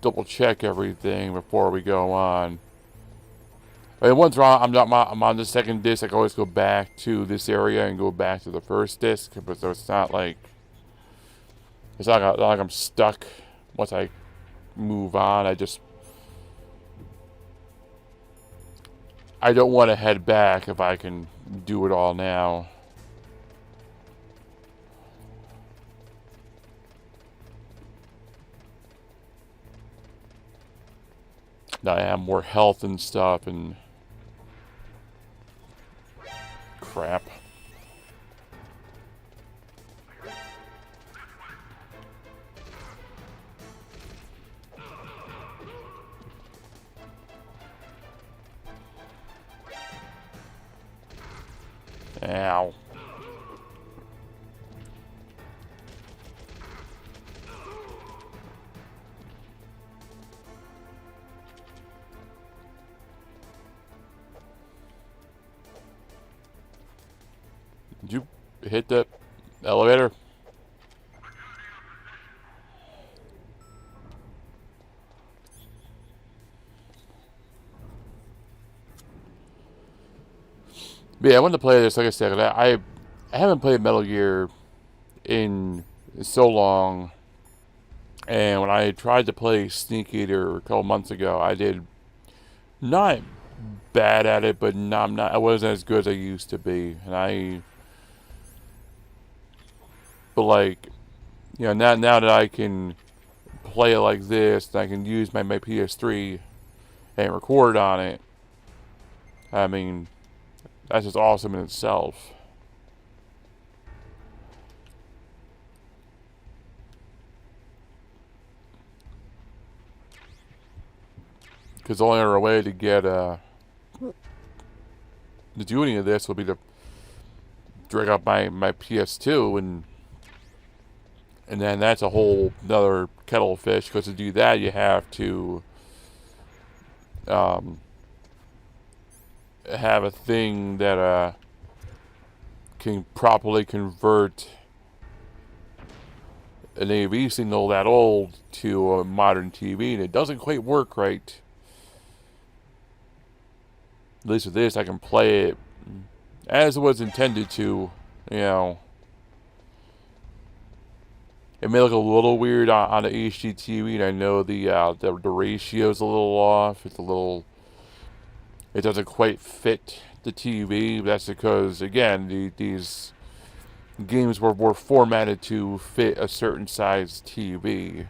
double check everything before we go on. I mean, once I'm on the second disc, I can always go back to this area and go back to the first disc, but so it's not like I'm stuck once I move on. I don't want to head back if I can do it all now. Now I have more health and stuff and crap. Ow. Did you hit the elevator? But yeah, I wanted to play this, like I said, 'cause I haven't played Metal Gear in so long. And when I tried to play Sneak Eater a couple months ago, I did not bad at it, but I wasn't as good as I used to be. But like, you know, now that I can play it like this, and I can use my PS3 and record on it, I mean, that's just awesome in itself. Because the only other way to get to do any of this would be to drag up my PS2, and then that's a whole another kettle of fish. Because to do that, you have to have a thing that can properly convert an AV signal that old to a modern TV, and it doesn't quite work right. At least with this, I can play it as it was intended to. You know, it may look a little weird on the HD TV, and I know the ratio's a little off. It doesn't quite fit the TV. But that's because, again, these games were formatted to fit a certain size TV.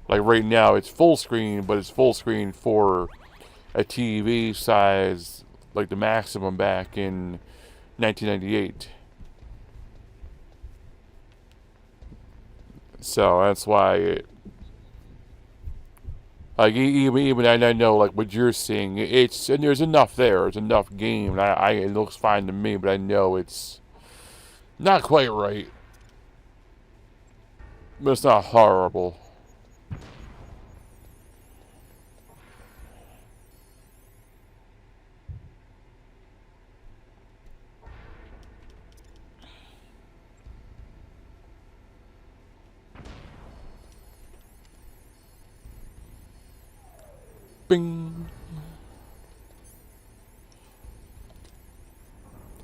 Like right now, it's full screen, but it's full screen for a TV size, like the maximum back in 1998. So that's why, like even I know like what you're seeing, and there's enough there, there's enough game. It looks fine to me, but I know it's not quite right. But it's not horrible. Bing.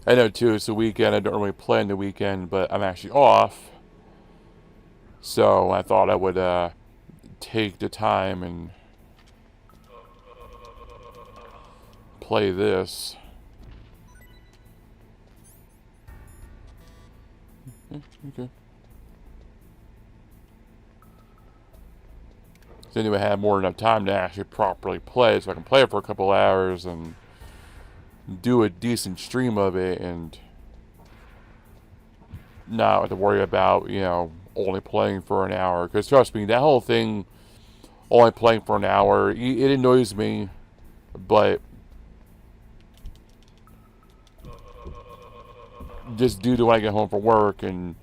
I know too, it's the weekend. I don't really play on the weekend, but I'm actually off. So I thought I would take the time and play this. Okay. So anyway, I have more than enough time to actually properly play, so I can play it for a couple hours and do a decent stream of it, and not have to worry about, you know, only playing for an hour. Because trust me, that whole thing, only playing for an hour, it annoys me, but just due to when I get home from work, and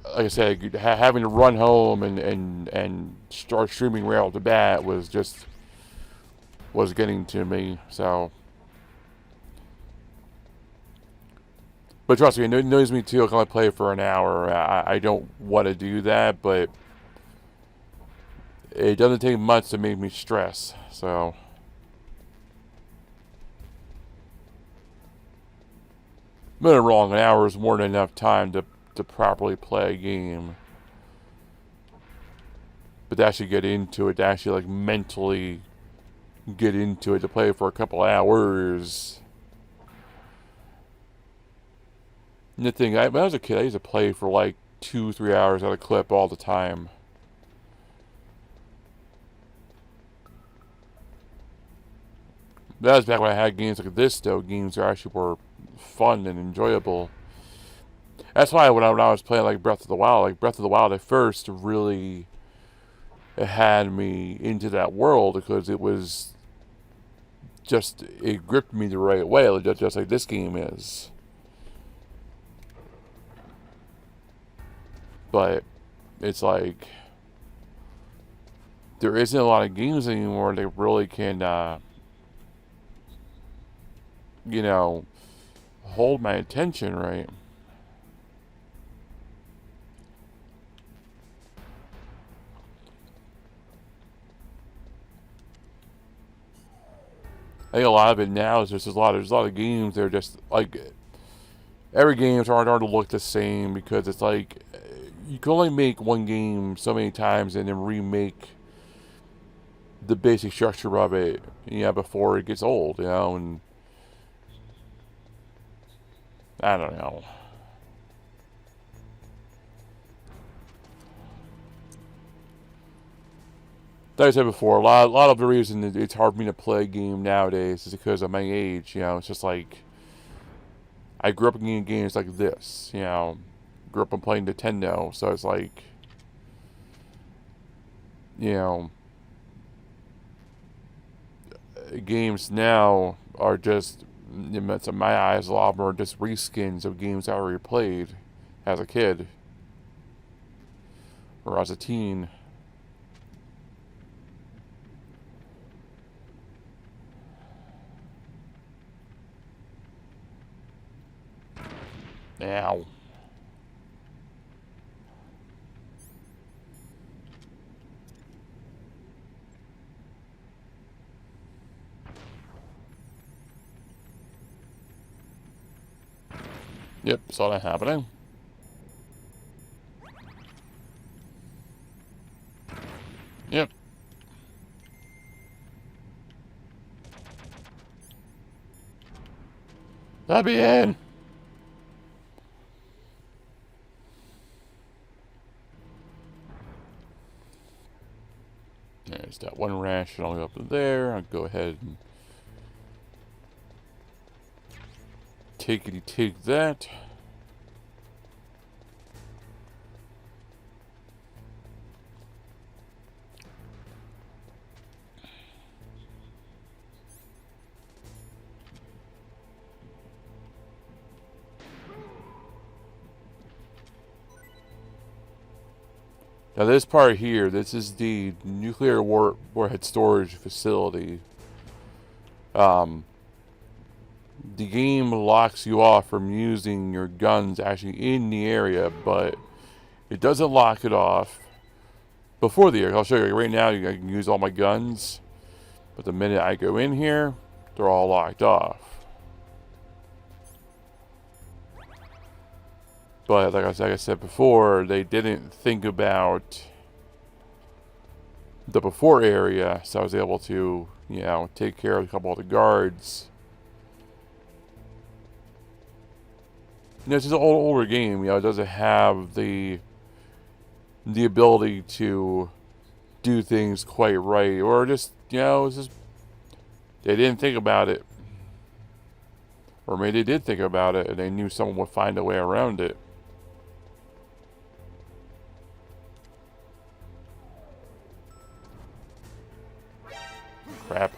like I said, having to run home and start streaming right off the bat was getting to me. So, but trust me, it annoys me too. I can only play for an hour. I don't want to do that, but it doesn't take much to make me stress. So, I'm not wrong. An hour is more than enough time to properly play a game. But to actually get into it, to actually like mentally get into it, to play for a couple hours. And the thing, when I was a kid, I used to play for like 2-3 hours at a clip all the time. That was back when I had games like this, though. Games that actually were fun and enjoyable. That's why when I was playing like Breath of the Wild at first really had me into that world, because it was just it gripped me the right way, just like this game is. But it's like there isn't a lot of games anymore that really can, you know, hold my attention right. I think a lot of it now is just there's a lot of games that are just like every game's hard to look the same because it's like you can only make one game so many times and then remake the basic structure of it, before it gets old, and I don't know. Like I said before, a lot of the reason it's hard for me to play a game nowadays is because of my age. It's just like I grew up in games like this. Grew up on playing Nintendo, so it's like, games now are just, in my eyes, a lot more just reskins of games I already played as a kid or as a teen. Now. Yep, saw that happening. Yep. That'd be in. There's that one ration all the way up to there. I'll go ahead and take that. Now this part here, this is the nuclear warhead storage facility. The game locks you off from using your guns actually in the area, but it doesn't lock it off before the area. I'll show you right now. I can use all my guns, but the minute I go in here, they're all locked off. But like I said before, they didn't think about the before area, so I was able to, take care of a couple of the guards. This is an older game, it doesn't have the ability to do things quite right, or just, it's just they didn't think about it, or maybe they did think about it and they knew someone would find a way around it. Crap.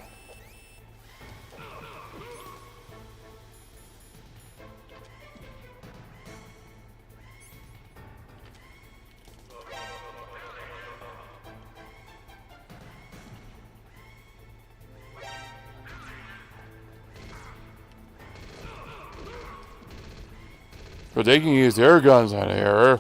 But they can use their guns on here.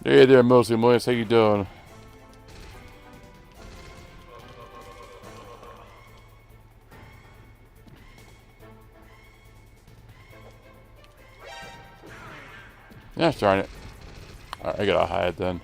Hey there, mostly Moist. How you doing? Gosh darn it. Alright, I gotta hide then.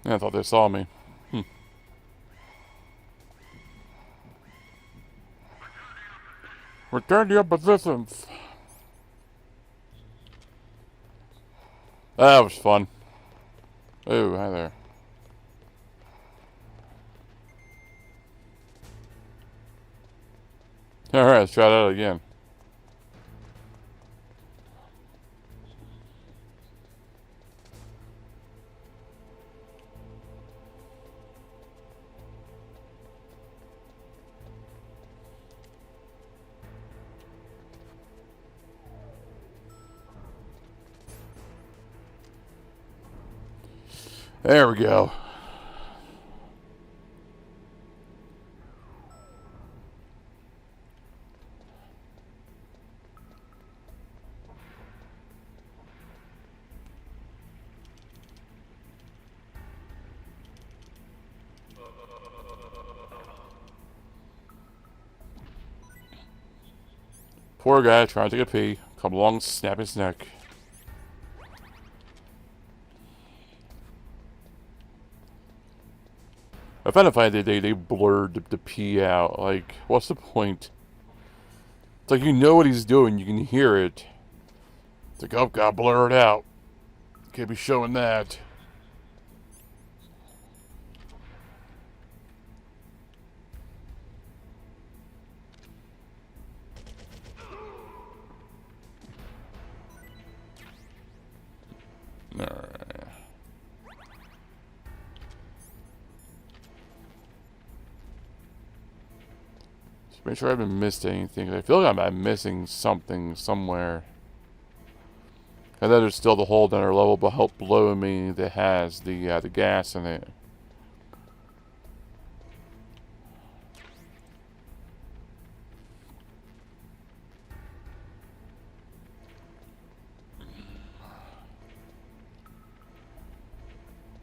Yeah, I thought they saw me. Return to your positions. That was fun. Oh, hi there. Alright, let's try that again. There we go. Poor guy trying to take a pee. Come along, snap his neck. I found it funny they blurred the pee out. Like, what's the point? It's like you know what he's doing, you can hear it. It's like, oh, gotta blur it out. Can't be showing that. Alright. Just make sure I haven't missed anything. I feel like I'm missing something somewhere. And then there's still the hole down our level below me that has the gas in it.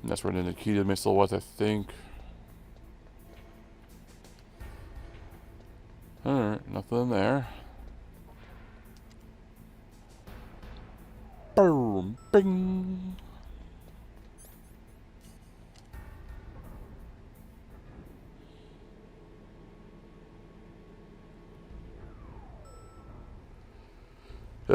And that's where the Nikita missile was, I think. Alright, nothing there. Boom, bing. I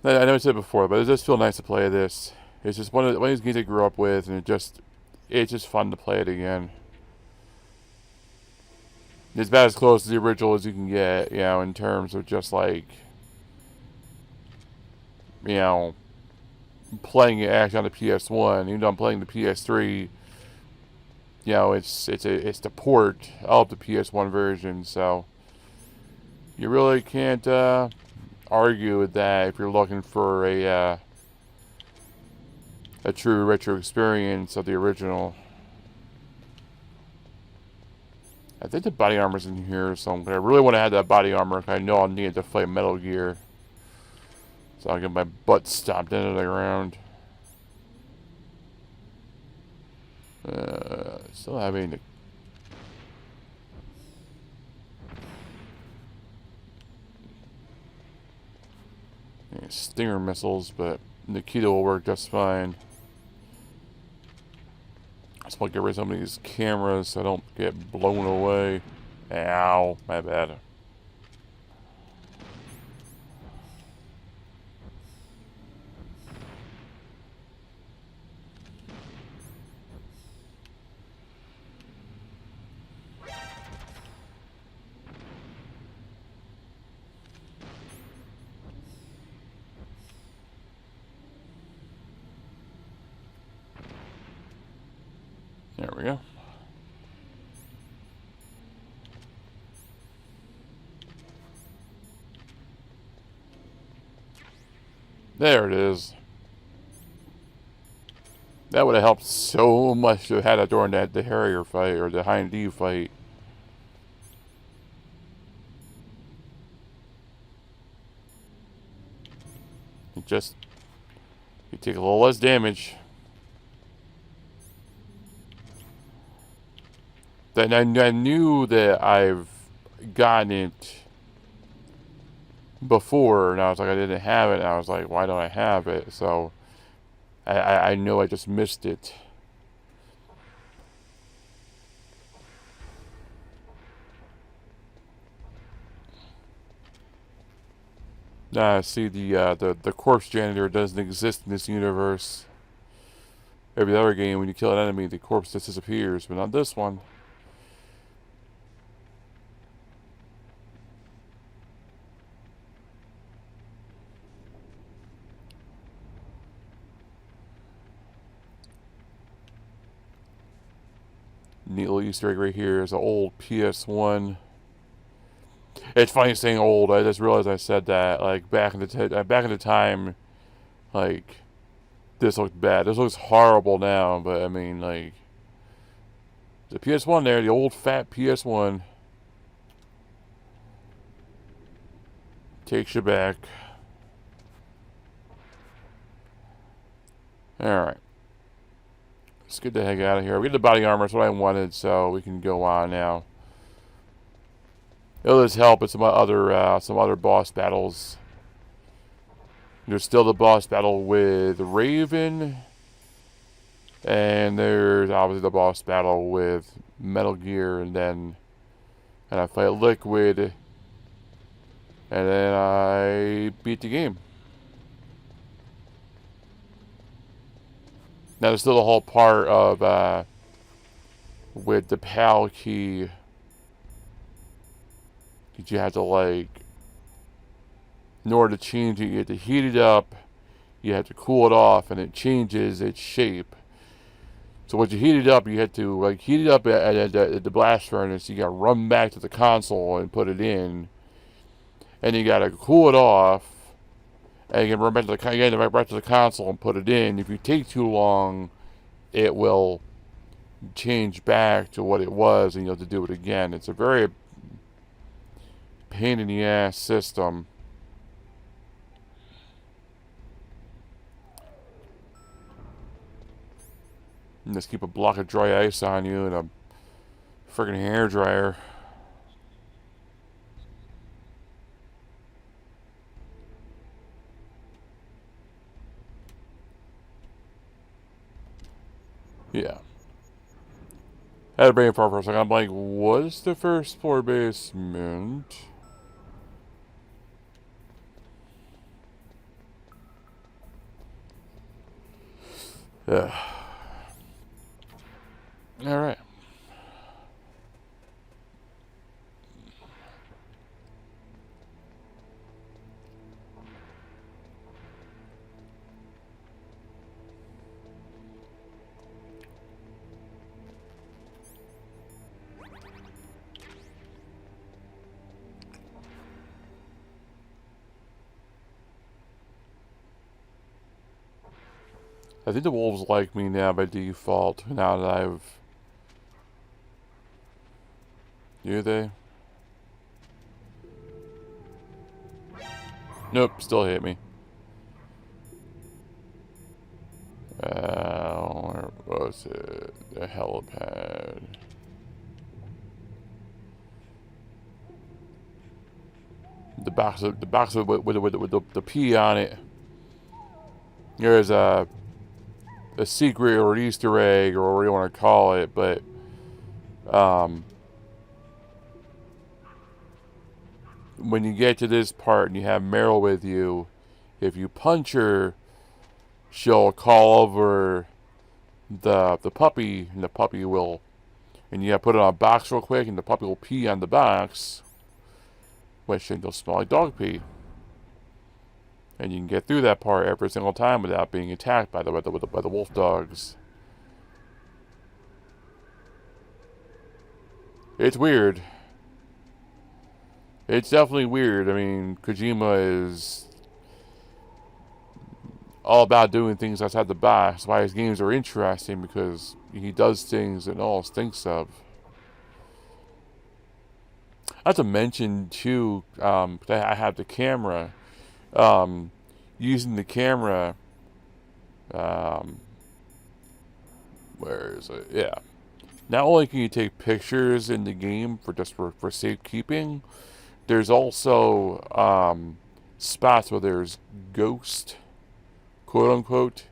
know I said it before, but it does feel nice to play this. It's just one of these games I grew up with, and it's just fun to play it again. It's about as close to the original as you can get, you know, in terms of just like, you know, playing it actually on the PS1. Even though I'm playing the PS3, you know, it's the port of the PS1 version, so you really can't argue with that if you're looking for a true retro experience of the original. I think the body armor's in here somewhere. I really want to have that body armor because I know I'll need it to fight Metal Gear. So I'll get my butt stomped into the ground. Still having the Stinger missiles, but Nikita will work just fine. I just want to get rid of some of these cameras so I don't get blown away. Ow, my bad. There we go. There it is. That would have helped so much to have had it during the Harrier fight or the Hind D fight. You take a little less damage. Then I knew that I've gotten it before, and I was like, I didn't have it, and I was like, why don't I have it? So I know I just missed it. See, the corpse janitor doesn't exist in this universe. Every other game, when you kill an enemy, the corpse just disappears, but not this one. Neat little Easter egg right here is an old PS1. It's funny saying old. I just realized I said that. Like back in the time, like this looked bad. This looks horrible now, but I mean, like the PS1 there, the old fat PS1, takes you back. All right. Let's get the heck out of here. We get the body armor. That's what I wanted, so we can go on now. It'll just help with some other boss battles. There's still the boss battle with Raven, and there's obviously the boss battle with Metal Gear, and I fight Liquid, and then I beat the game. Now there's still the whole part of with the PAL key that you have to, like, in order to change it, you have to heat it up, you have to cool it off, and it changes its shape. So once you heat it up, you have to, like, heat it up at the blast furnace. You got to run back to the console and put it in, and you got to cool it off, and you can run back to the console and put it in. If you take too long, it will change back to what it was, and you have to do it again. It's a very pain in the ass system. And just keep a block of dry ice on you and a friggin' hair dryer. Yeah. I had to bring it apart for a second. I'm like, what's the first floor basement? Yeah. Alright. I think the wolves like me now by default, now that I've... Do they? Nope, still hit me. Where was it? The helipad. The box with the P on it. There's a secret or an Easter egg or whatever you want to call it, but when you get to this part and you have Meryl with you, if you punch her, she'll call over the puppy, and the puppy will, and you gotta put it on a box real quick, and the puppy will pee on the box, which then will smell like dog pee. And you can get through that part every single time without being attacked by the wolf dogs. It's weird. It's definitely weird. I mean, Kojima is all about doing things outside the box. That's why his games are interesting, because he does things that no one else thinks of. Not to mention, too, I have the camera. Using the camera, where is it? Yeah. Not only can you take pictures in the game for safekeeping, there's also spots where there's ghost, quote unquote.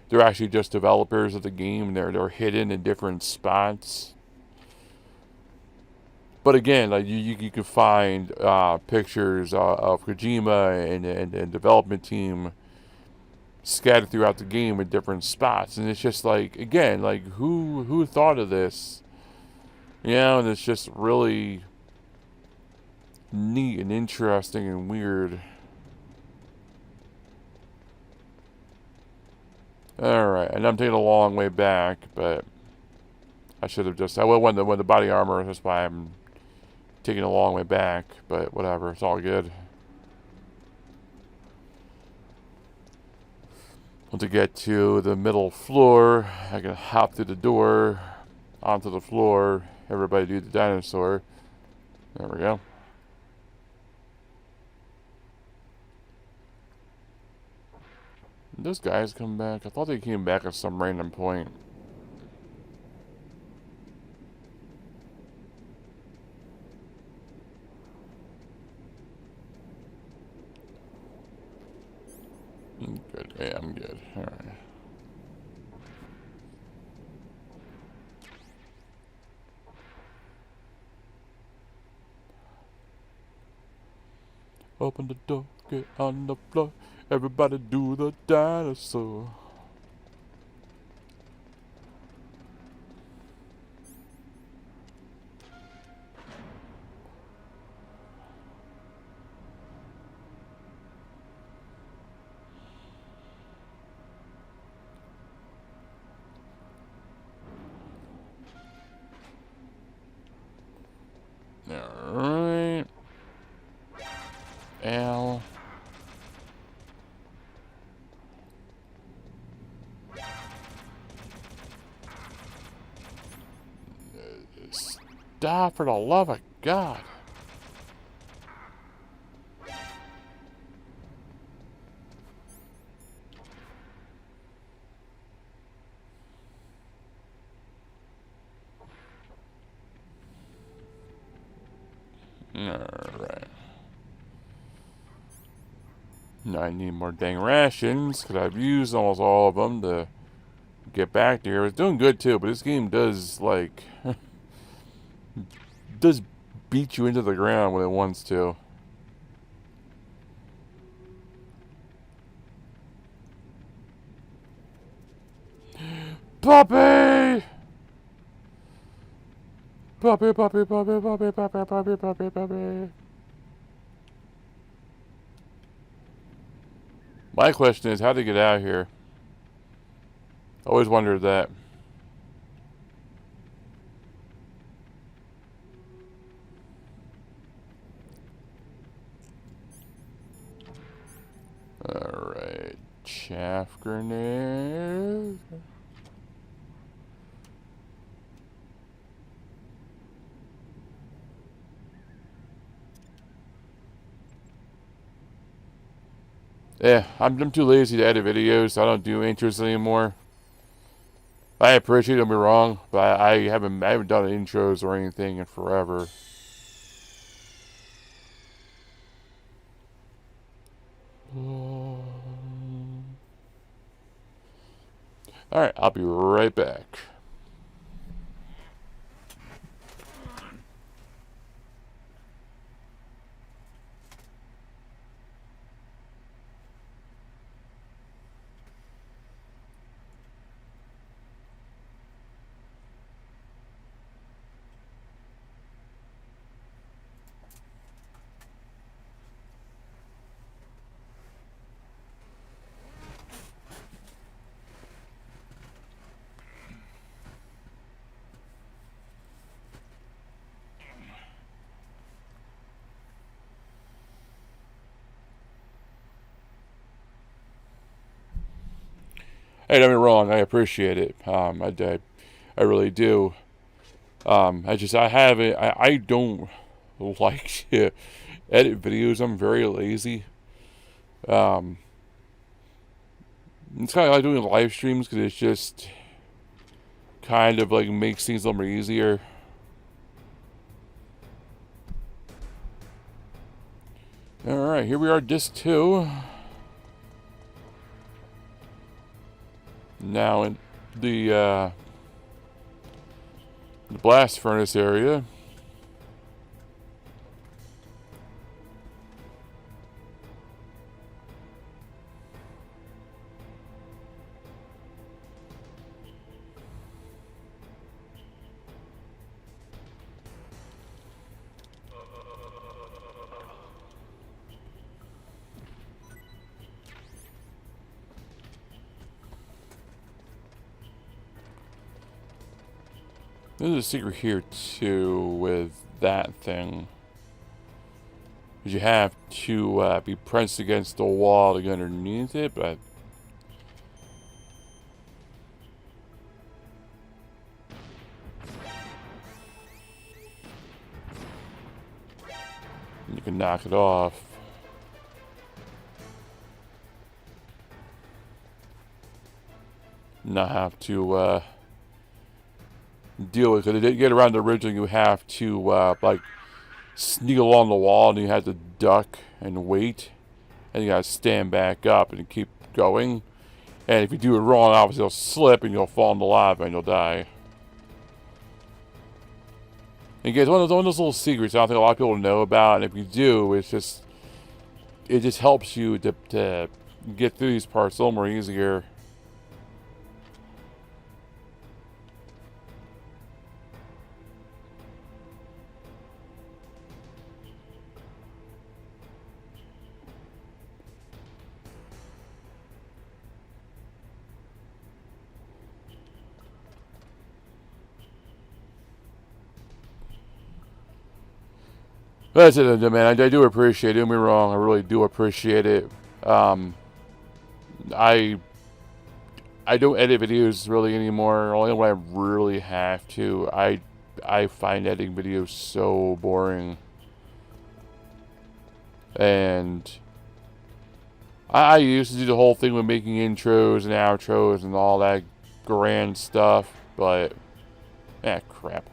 They're actually just developers of the game. They're hidden in different spots. But again, like you can find pictures of Kojima and development team scattered throughout the game in different spots, and it's just like, again, like who thought of this? You know, and it's just really neat and interesting and weird. Alright, and I'm taking a long way back, but I should have just... I will when the body armor, that's why I'm taking a long way back, but whatever, it's all good. Once I get to the middle floor, I can hop through the door, onto the floor, everybody do the dinosaur. There we go. Those guys come back. I thought they came back at some random point. I'm good. Yeah, I'm good. Alright. Open the door, get on the floor. Everybody do the dinosaur. Alright. L. Stop, for the love of God. Alright. Now I need more dang rations, because I've used almost all of them to get back to here. It's doing good too, but this game does, like, does beat you into the ground when it wants to. Puppy! Puppy, puppy, puppy, puppy, puppy, puppy, puppy, puppy. My question is, how to get out of here? Always wondered that. Alright. Chaff grenade. Yeah, I'm too lazy to edit videos, so I don't do intros anymore. I appreciate it, don't be wrong, but I haven't done intros or anything in forever. Alright, I'll be right back. Hey, don't get me wrong, I appreciate it. I really do. I don't like to edit videos. I'm very lazy. Um, it's kind of like doing live streams because it's just kind of like makes things a little more easier. Alright, here we are, disc 2. Now in the blast furnace area. There's a secret here too with that thing. You have to be pressed against the wall to get underneath it, but you can knock it off. Not have to deal with it. To get around the original, you have to like sneak along the wall, and you have to duck and wait, and you gotta stand back up and keep going. And if you do it wrong, obviously you'll slip and you'll fall in the lava and you'll die. And guys, one of those little secrets I don't think a lot of people know about, and if you do, it just helps you to get through these parts a little more easier. That's it, man. I do appreciate it. Don't get me wrong. I really do appreciate it. I don't edit videos really anymore. Only when I really have to. I find editing videos so boring. And I used to do the whole thing with making intros and outros and all that grand stuff. But, crap.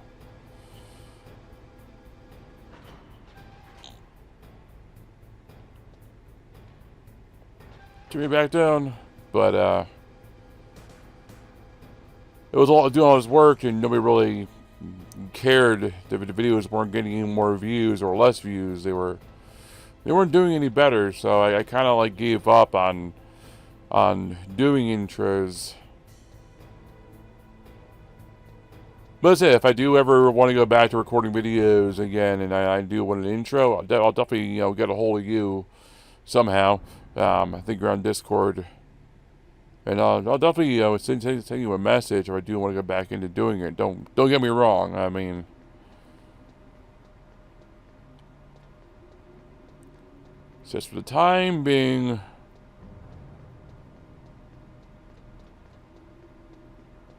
Turn me back down, but it was all doing all this work, and nobody really cared if the videos weren't getting any more views or less views. They weren't doing any better, so I kind of like gave up on doing intros. But that's it. If I do ever want to go back to recording videos again, and I do want an intro, I'll definitely get a hold of you somehow. I think you're on Discord, and I'll definitely send you a message if I do want to go back into doing it. Don't get me wrong. I mean, it's just for the time being.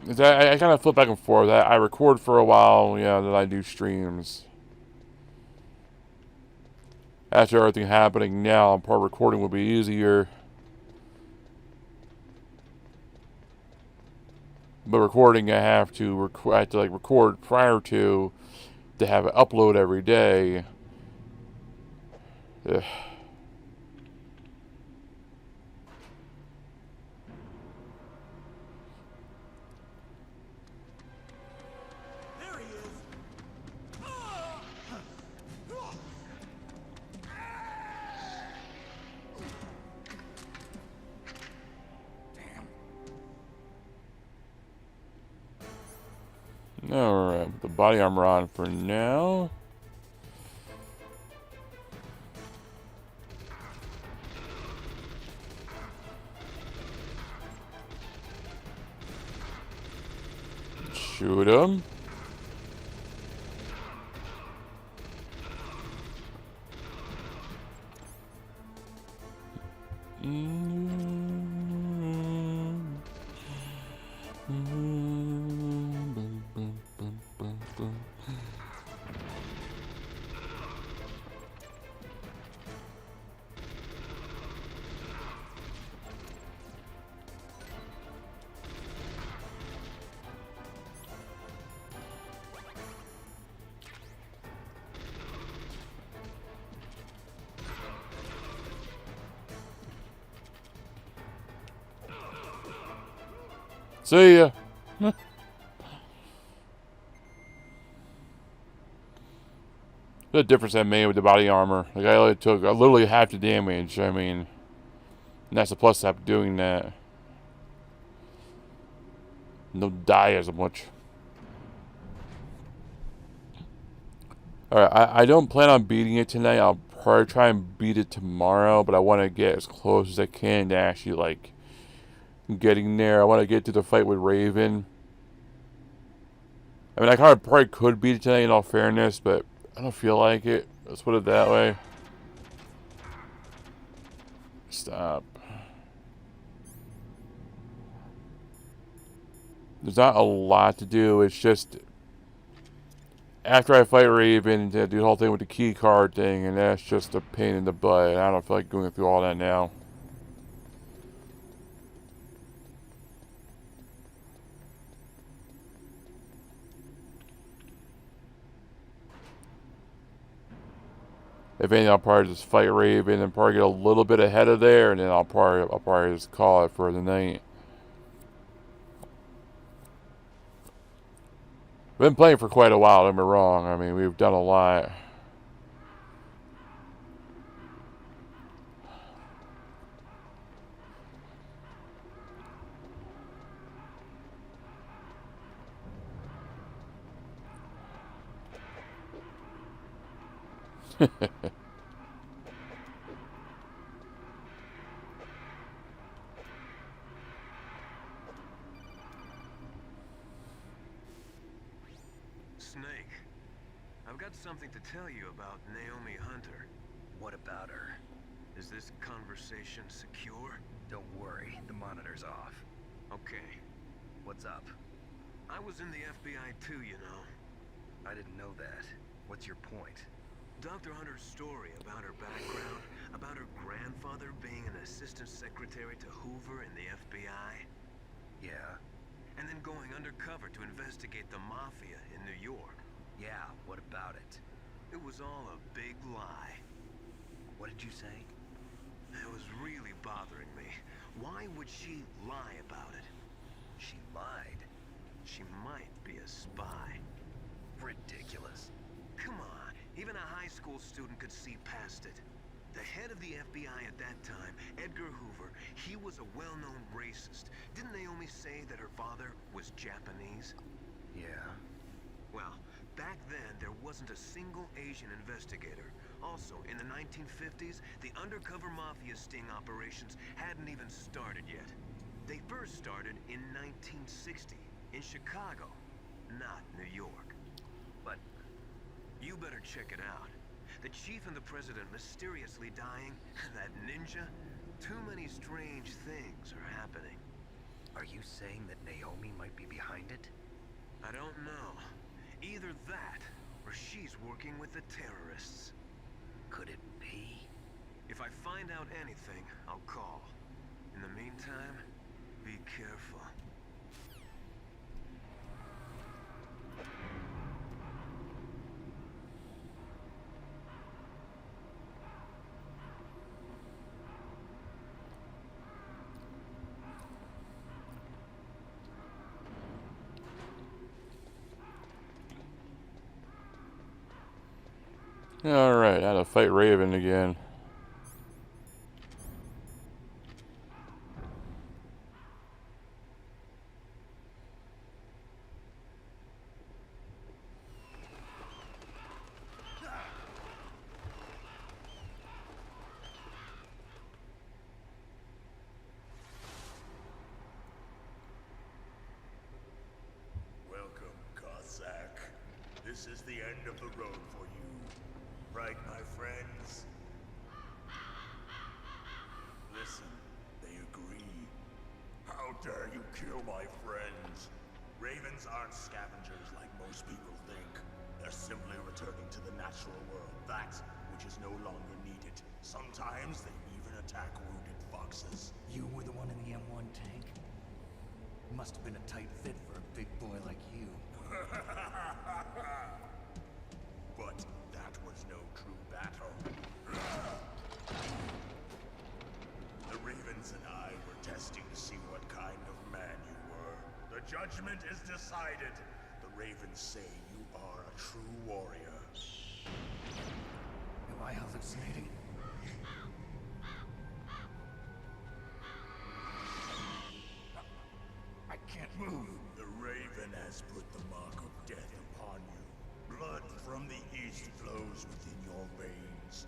I kind of flip back and forth. I record for a while, then I do streams. After everything happening now, part recording will be easier. But recording, I have to record prior to have it upload every day. Ugh. Alright, put the body armor on for now. Shoot him. See ya. The difference I made with the body armor. Like, I only took literally half the damage. I mean, and that's the plus of doing that. No die as much. Alright, I don't plan on beating it tonight. I'll probably try and beat it tomorrow, but I want to get as close as I can to actually, like, getting there. I want to get to the fight with Raven. I mean, I kind of probably could beat it today in all fairness, but I don't feel like it. Let's put it that way. Stop. There's not a lot to do. It's just after I fight Raven, to do the whole thing with the key card thing, and that's just a pain in the butt. I don't feel like going through all that now. If anything, I'll probably just fight Raven and probably get a little bit ahead of there, and then I'll probably just call it for the night. I've been playing for quite a while, don't get me wrong. I mean, we've done a lot. Snake, I've got something to tell you about Naomi Hunter. What about her? Is this conversation secure? Don't worry, the monitor's off. Okay. What's up? I was in the FBI too, you know. I didn't know that. What's your point? Dr. Hunter's story about her background, about her grandfather being an assistant secretary to Hoover in the FBI. Yeah? And then going undercover to investigate the mafia in New York. Yeah, what about it? It was all a big lie. What did you say? It was really bothering me. Why would she lie about it? She lied. She might be a spy. Ridiculous. Come on, even a high school student could see past it. The head of the FBI at that time, Edgar Hoover, he was a well-known racist. Didn't Naomi say that her father was Japanese? Yeah. Well, back then there wasn't a single Asian investigator. Also, in the 1950s, the undercover mafia sting operations hadn't even started yet. They first started in 1960, in Chicago, not New York. But you better check it out. The chief and the president mysteriously dying, that ninja, too many strange things are happening. are you saying that Naomi might be behind it? I don't know. Either that, or she's working with the terrorists. Could it be? If I find out anything, I'll call. In the meantime, be careful. Alright, I had to fight Raven again. Welcome, Cossack. This is the end of the road for you. Right, my friends? Listen, they agree. How dare you kill my friends? Ravens aren't scavengers like most people think. They're simply returning to the natural world, that which is no longer needed. Sometimes they even attack wounded foxes. You were the one in the M1 tank? Must have been a tight fit for a big boy like you. But that was no true battle. The Ravens and I were testing to see what kind of man you were. The judgment is decided. The Ravens say you are a true warrior. Am I hallucinating? I can't move. The Raven has put the mark of death upon you. Blood from the east flows within your veins.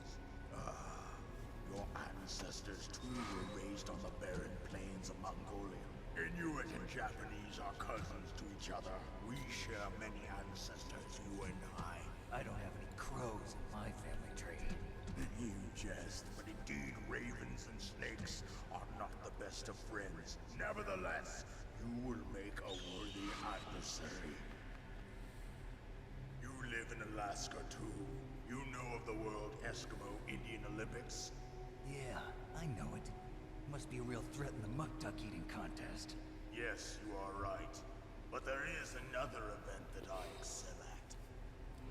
Your ancestors too were raised on the barren plains of Mongolia. Inuit and Japanese are cousins to each other. We share many ancestors, you and I. I don't have any crows in my family tree. You jest, but indeed ravens and snakes are not the best of friends. Nevertheless, you will make a worthy adversary. You live in Alaska too. You know of the World Eskimo Indian Olympics? Yeah, I know it. Must be a real threat in the muck duck eating contest. Yes, you are right. But there is another event that I excel at.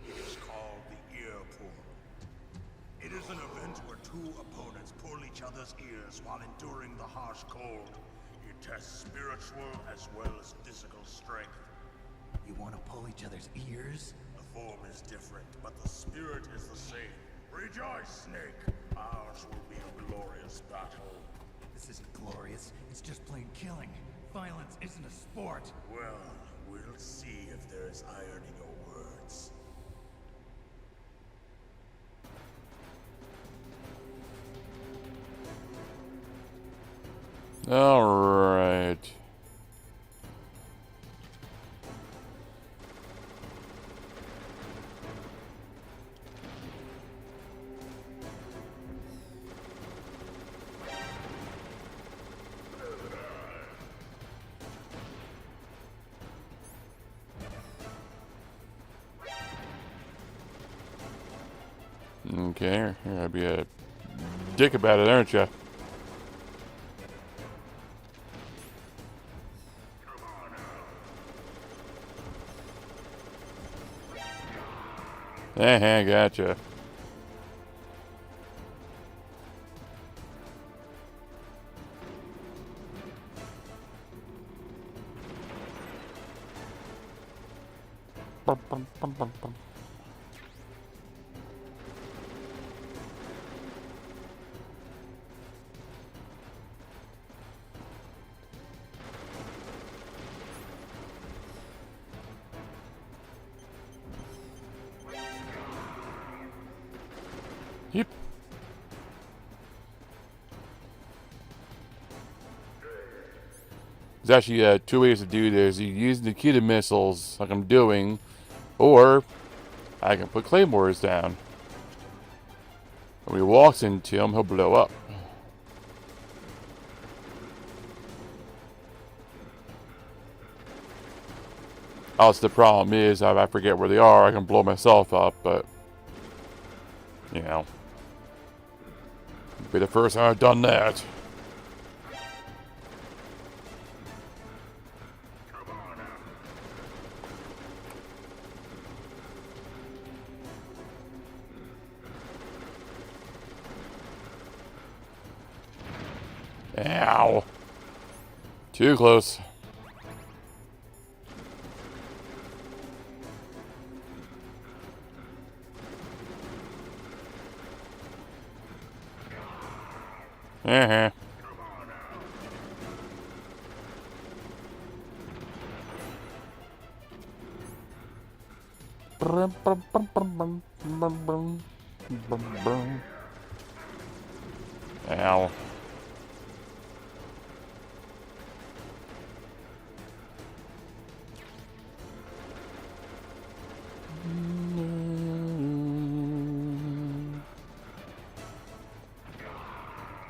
It is called the ear pull. It is an event where two opponents pull each other's ears while enduring the harsh cold. It tests spiritual as well as physical strength. You want to pull each other's ears? The form is different, but the spirit is the same. Rejoice, Snake! Ours will be a glorious battle. This isn't glorious. It's just plain killing. Violence isn't a sport. Well, we'll see if there's iron in your words. All right. Okay, you're gonna be a dick about it, aren't you? Gotcha. Bum, bum, bum, bum, bum. Yep. There's actually two ways to do this. You can use the Nikita missiles, like I'm doing, or I can put claymores down. When he walks into him, he'll blow up. Also, the problem is, if I forget where they are, I can blow myself up, but, you know. Be the first time I've done that. Ow. Too close. Uh-huh. Ow.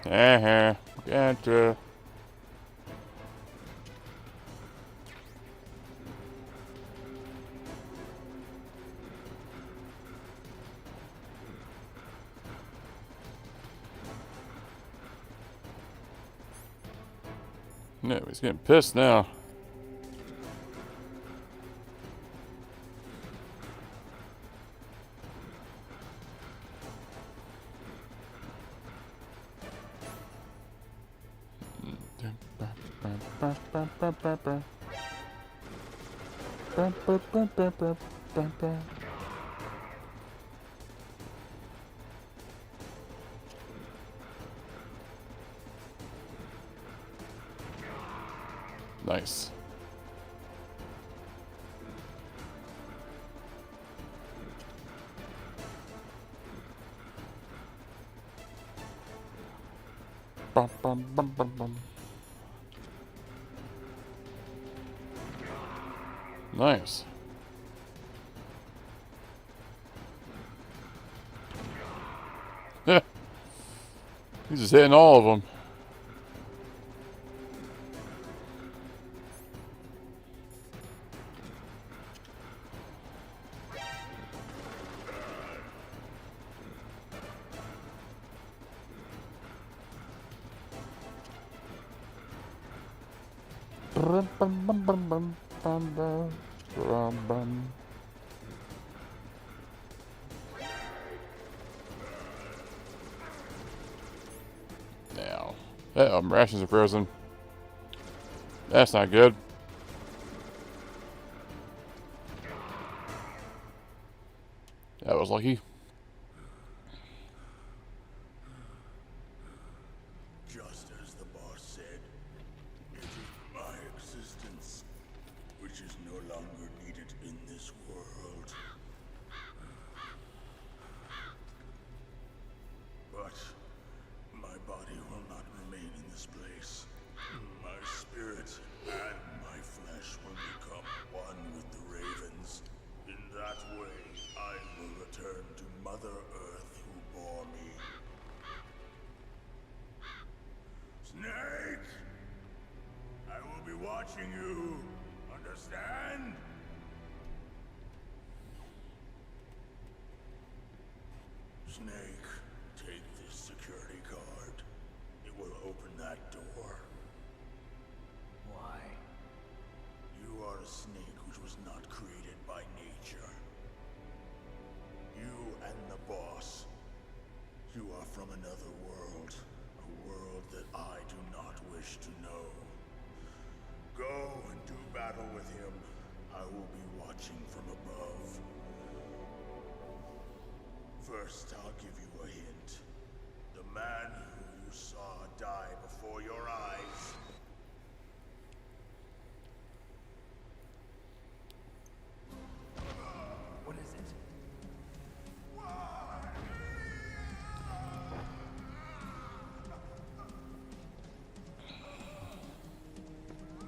Uh-huh. Gotcha. No, he's getting pissed now. Nice. Bum, bum, bum, bum, bum. Nice. He's just hitting all of them. Now, rations are frozen. That's not good. That was lucky. Just as the boss said, it is my existence which is no longer needed in this world. But my body will not remain in this place. My spirit and my flesh will become one with the ravens. In that way, I will return to Mother Earth who bore me. Snake! I will be watching you. Understand? Snake, take this security card. It will open that door. Why? You are a snake which was not created by nature. You and the boss. You are from another world. A world that I do not wish to know. Go and do battle with him. I will be watching from above. First, I'll give you a hint. The man who you saw die before your eyes. What is it?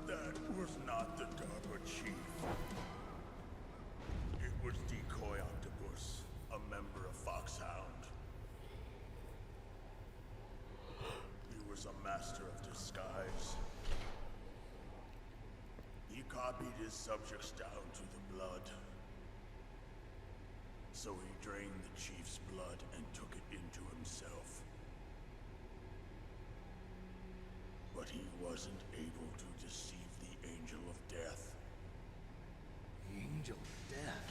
That was not the DARPA chief. It was Decoy Octopus, a member of Foxhound. He was a master of disguise. He copied his subjects down to the blood. So he drained the chief's blood and took it into himself. But he wasn't able to deceive the Angel of Death. The Angel of Death.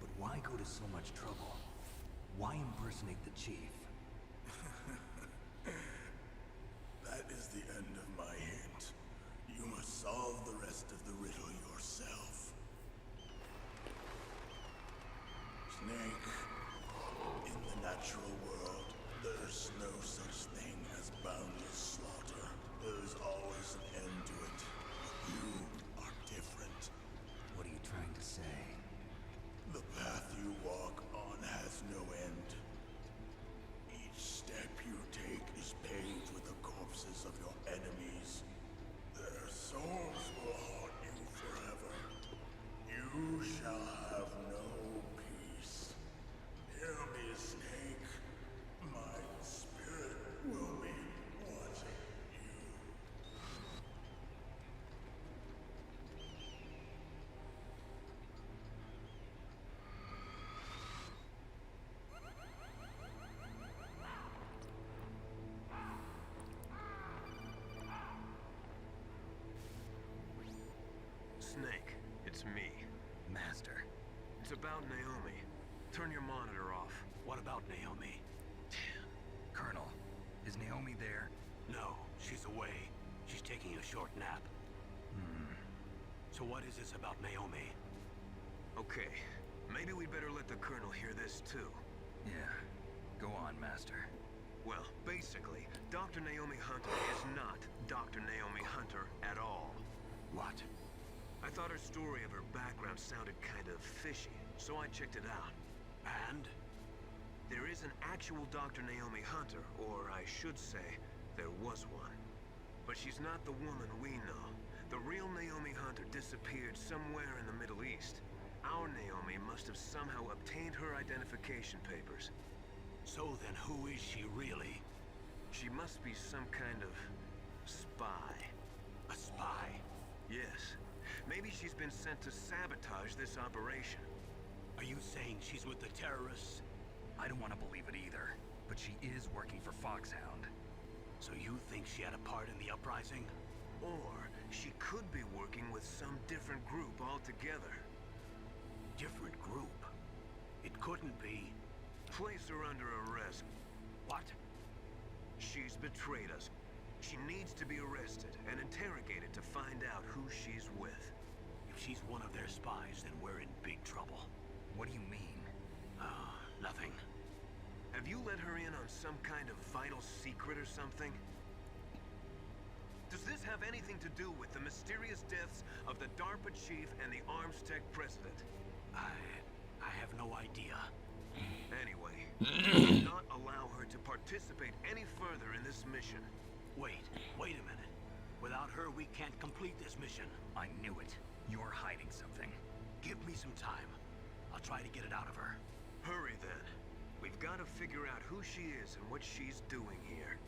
But why go to so much trouble? Why impersonate the chief? That is the end of my hint. You must solve the rest of the riddle yourself. Snake, in the natural world, there's no such thing as boundless slaughter. There is always an end to it. But you are different. What are you trying to say? The path you walk on has no end. Each step you take is paved with the corpses of your enemies. Their souls will haunt you forever. You shall have no peace. Hear me, Snake. My spirit will be watching you. Snake, it's me. Master. It's about Naomi. Turn your monitor off. What about Naomi? Colonel, is Naomi there? No, she's away. She's taking a short nap. So what is this about Naomi? Okay, maybe we'd better let the Colonel hear this too. Yeah. Go on, Master. Well, basically, Dr. Naomi Hunter is not Dr. Naomi Hunter at all. What? I thought her story of her background sounded kind of fishy, so I checked it out. And? There is an actual Dr. Naomi Hunter, or I should say, there was one. But she's not the woman we know. The real Naomi Hunter disappeared somewhere in the Middle East. Our Naomi must have somehow obtained her identification papers. So then who is she really? She must be some kind of spy. A spy? Yes. Maybe she's been sent to sabotage this operation. Are you saying she's with the terrorists? I don't want to believe it either, but she is working for Foxhound. So you think she had a part in the uprising? Or she could be working with some different group altogether. Different group? It couldn't be. Place her under arrest. What? She's betrayed us. She needs to be arrested and interrogated to find out who she's with. If she's one of their spies, then we're in big trouble. What do you mean? Nothing. Have you let her in on some kind of vital secret or something? Does this have anything to do with the mysterious deaths of the DARPA chief and the Armstech president? I have no idea. Anyway, do not allow her to participate any further in this mission. Wait a minute. Without her, we can't complete this mission. I knew it. You're hiding something. Give me some time. I'll try to get it out of her. Hurry then. We've got to figure out who she is and what she's doing here.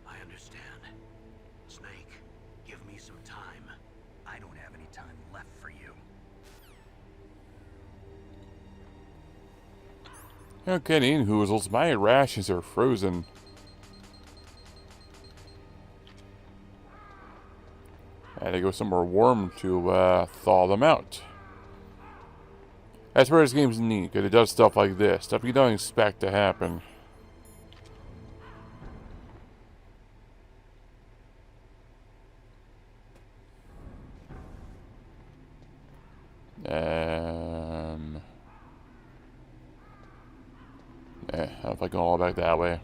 I understand. Snake, give me some time. I don't have any time left for you. No kidding, Hoozles. My rashes are frozen. I had to go somewhere warm to thaw them out. That's where this game's neat, because it does stuff like this. Stuff you don't expect to happen. I don't know if I go all back that way.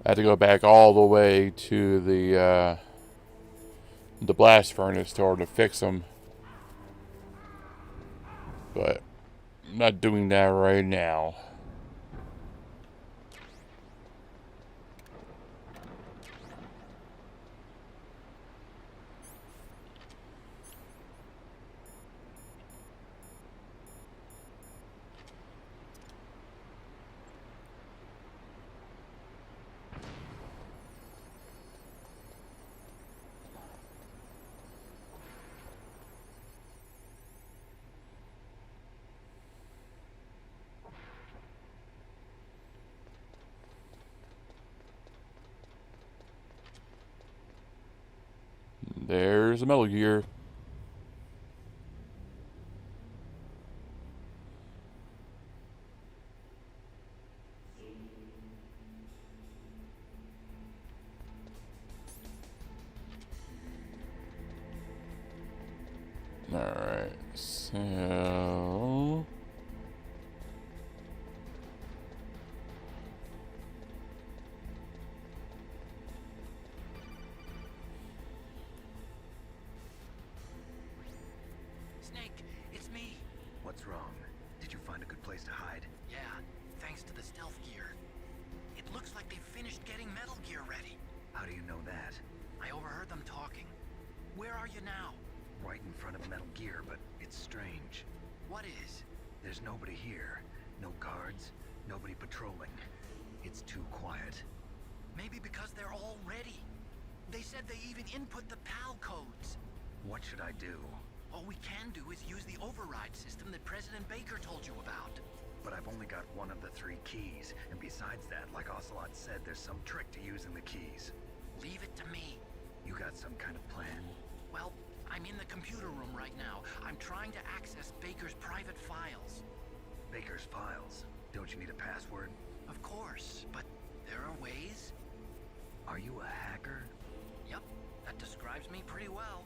I had to go back all the way to the blast furnace in order to fix them. But I'm not doing that right now. There's a Metal Gear. Alright, so... Snake, it's me. What's wrong? Did you find a good place to hide? Yeah, thanks to the stealth gear. It looks like they've finished getting Metal Gear ready. How do you know that? I overheard them talking. Where are you now? Right in front of Metal Gear, but it's strange. What is? There's nobody here. No guards, nobody patrolling. It's too quiet. Maybe because they're all ready. They said they even input the PAL codes. What should I do? All we can do is use the override system that President Baker told you about. But I've only got one of the 3 keys, and besides that, like Ocelot said, there's some trick to using the keys. Leave it to me. You got some kind of plan? Well, I'm in the computer room right now. I'm trying to access Baker's private files. Baker's files? Don't you need a password? Of course, but there are ways. Are you a hacker? Yep, that describes me pretty well.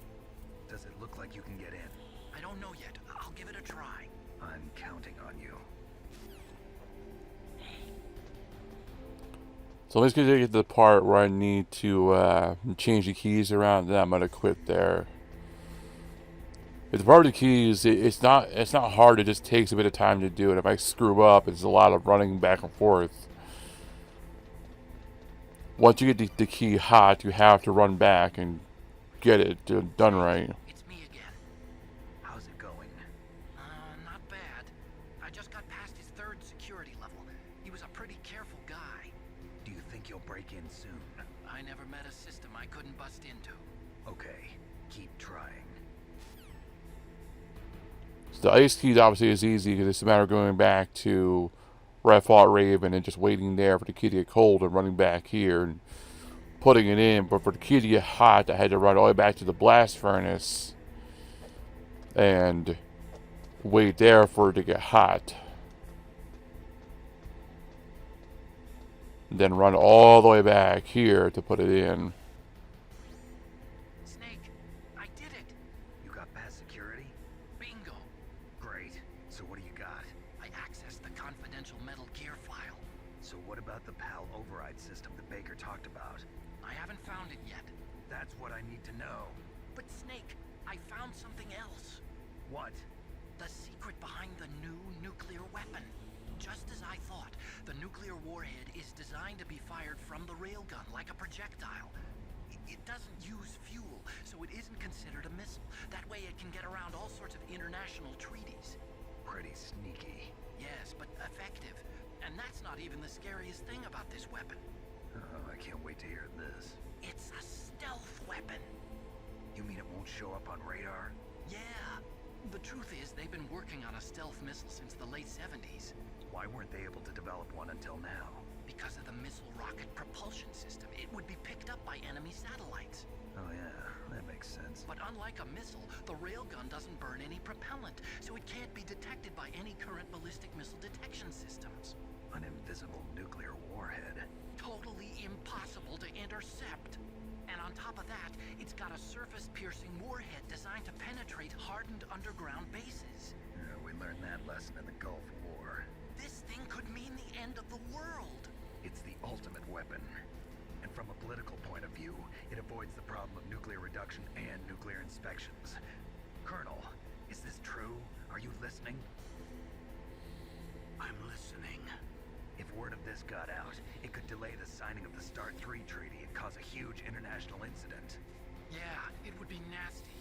Does it look like you can get in? I don't know yet. I'll give it a try. I'm counting on you. So I'm just gonna get to the part where I need to change the keys around, then I'm gonna quit there. If the part of the keys, it's not hard. It just takes a bit of time to do it. If I screw up, it's a lot of running back and forth. Once you get the key hot, you have to run back and get it done right. It's me again. How's it going? Not bad. I just got past his 3rd security level. He was a pretty careful guy. Do you think you'll break in soon? I never met a system I couldn't bust into. Okay, keep trying. So the ice key obviously is easy because it's a matter of going back to where I fought Raven and just waiting there for the key to get cold and running back here and putting it in. But for the key to get hot, I had to run all the way back to the blast furnace and wait there for it to get hot. Then run all the way back here to put it in. Snake, I did it. You got past security? Bingo. Great. So what do you got? I accessed the confidential Metal Gear file. So what about the PAL override system that Baker talked about? I haven't found it yet. That's what I need to know. But Snake, I found something else. What? The secret behind the new nuclear weapon. Just as I thought, the nuclear warhead is designed to be fired from the railgun like a projectile. It doesn't use fuel, so it isn't considered a missile. That way it can get around all sorts of international treaties. Pretty sneaky. Yes, but effective. And that's not even the scariest thing about this weapon. Oh, I can't wait to hear this. It's a stealth weapon. You mean it won't show up on radar? Yeah. The truth is, they've been working on a stealth missile since the late 70s. Why weren't they able to develop one until now? Because of the missile rocket propulsion system, it would be picked up by enemy satellites. Oh yeah, that makes sense. But unlike a missile, the railgun doesn't burn any propellant, so it can't be detected by any current ballistic missile detection systems. An invisible nuclear warhead. Totally impossible to intercept. And on top of that, it's got a surface-piercing warhead designed to penetrate hardened underground bases. Yeah, we learned that lesson in the Gulf War. This thing could mean the end of the world. It's the ultimate weapon. And from a political point of view, it avoids the problem of nuclear reduction and nuclear inspections. Colonel, is this true? Are you listening? I'm listening. If word of this got out, it could delay the signing of the START 3 treaty and cause a huge international incident. Yeah, it would be nasty.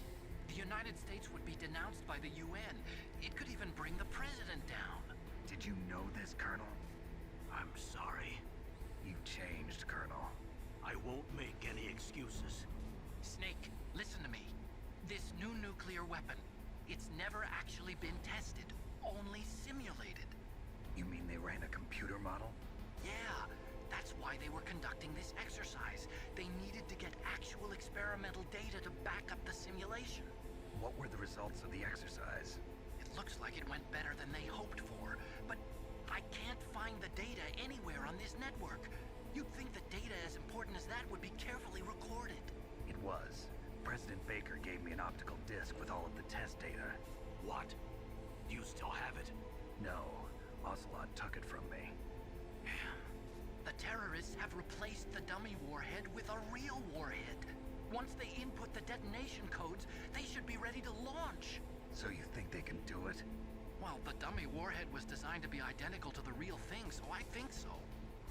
The United States would be denounced by the UN. It could even bring the president down. Did you know this, Colonel? I'm sorry. You've changed, Colonel. I won't make any excuses. Snake, listen to me. This new nuclear weapon, it's never actually been tested, only simulated. You mean they ran a computer model? Yeah, that's why they were conducting this exercise. They needed to get actual experimental data to back up the simulation. What were the results of the exercise? It looks like it went better than they hoped for, but I can't find the data anywhere on this network. You'd think the data as important as that would be carefully recorded. It was. President Baker gave me an optical disc with all of the test data. What? Do you still have it? No. Ocelot took it from me. The terrorists have replaced the dummy warhead with a real warhead. Once they input the detonation codes, they should be ready to launch. So you think they can do it? Well, the dummy warhead was designed to be identical to the real thing, so I think so.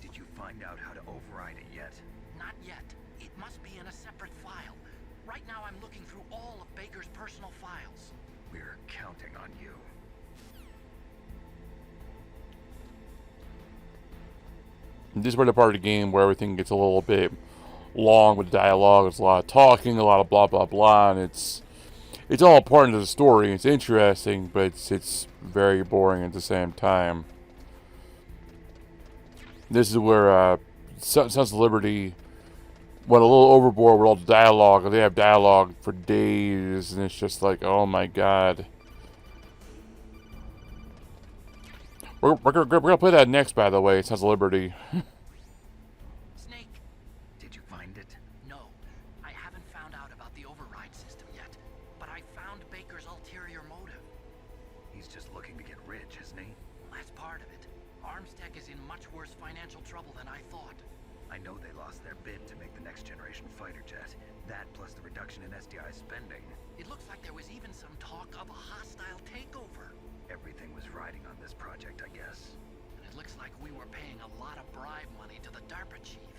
Did you find out how to override it yet? Not yet. It must be in a separate file. Right now I'm looking through all of Baker's personal files. We're counting on you. This is where the part of the game where everything gets a little bit long with dialogue. There's a lot of talking, a lot of blah blah blah, and it's all important to the story. It's interesting, but it's very boring at the same time. This is where Sons of Liberty went a little overboard with all the dialogue. They have dialogue for days, and it's just like, oh my god. We're gonna play that next, by the way. Sons of Liberty. Snake. Did you find it? No, I haven't found out about the override system yet, but I found Baker's ulterior motive. He's just looking to get rich, isn't he? That's part of it. Arms Tech is in much worse financial trouble than I thought. I know they lost their bid to make the next generation fighter jet. That plus the reduction in SDI spending. It looks like there was even some talk of a hostile takeover. Everything was riding on this project, I guess. And it looks like we were paying a lot of bribe money to the DARPA chief.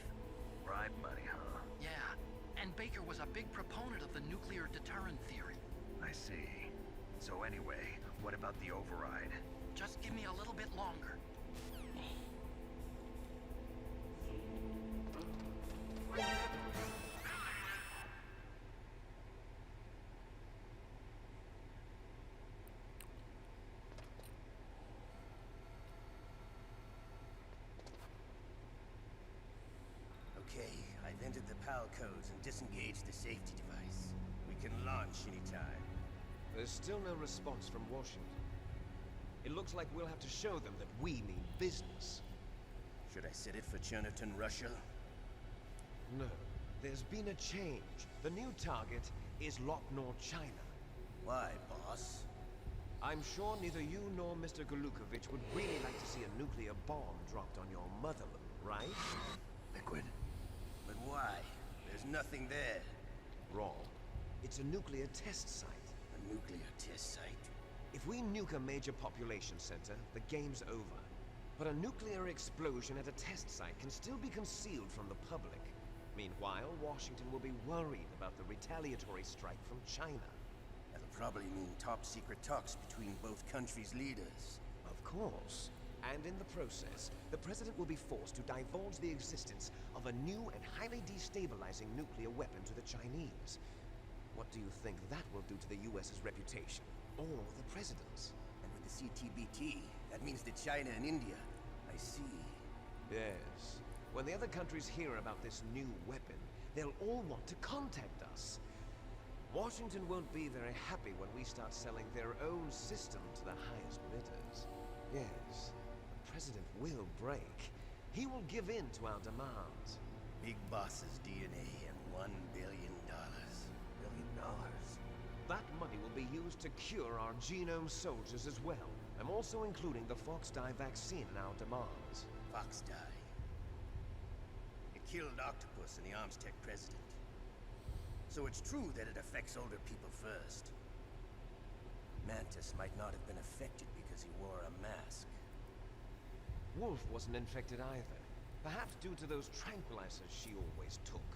Bribe money, huh? Yeah, and Baker was a big proponent of the nuclear deterrent theory. I see. So anyway, what about the override? Just give me a little bit longer. Okay, I've entered the PAL codes and disengaged the safety device. We can launch anytime. There's still no response from Washington. It looks like we'll have to show them that we mean business. Should I set it for Chernobyl, Russia? No. There's been a change. The new target is Lopnor, China. Why, boss? I'm sure neither you nor Mr. Golukovich would really like to see a nuclear bomb dropped on your motherland, right? Liquid. But why? There's nothing there. Wrong. It's a nuclear test site. A nuclear test site? If we nuke a major population center, the game's over. But a nuclear explosion at a test site can still be concealed from the public. Meanwhile, Washington will be worried about the retaliatory strike from China. That'll probably mean top-secret talks between both countries' leaders. Of course. And in the process, the president will be forced to divulge the existence of a new and highly destabilizing nuclear weapon to the Chinese. What do you think that will do to the US's reputation? Or the president's? And with the CTBT, that means that China and India. I see. Yes. When the other countries hear about this new weapon, they'll all want to contact us. Washington won't be very happy when we start selling their own system to the highest bidders. Yes, the president will break. He will give in to our demands. Big Boss's DNA and $1 billion. $1 billion? That money will be used to cure our genome soldiers as well. I'm also including the Fox dye vaccine in our demands. Fox dye. It killed Octopus and the Armstech president. So it's true that it affects older people first. Mantis might not have been affected because he wore a mask. Wolf wasn't infected either. Perhaps due to those tranquilizers she always took.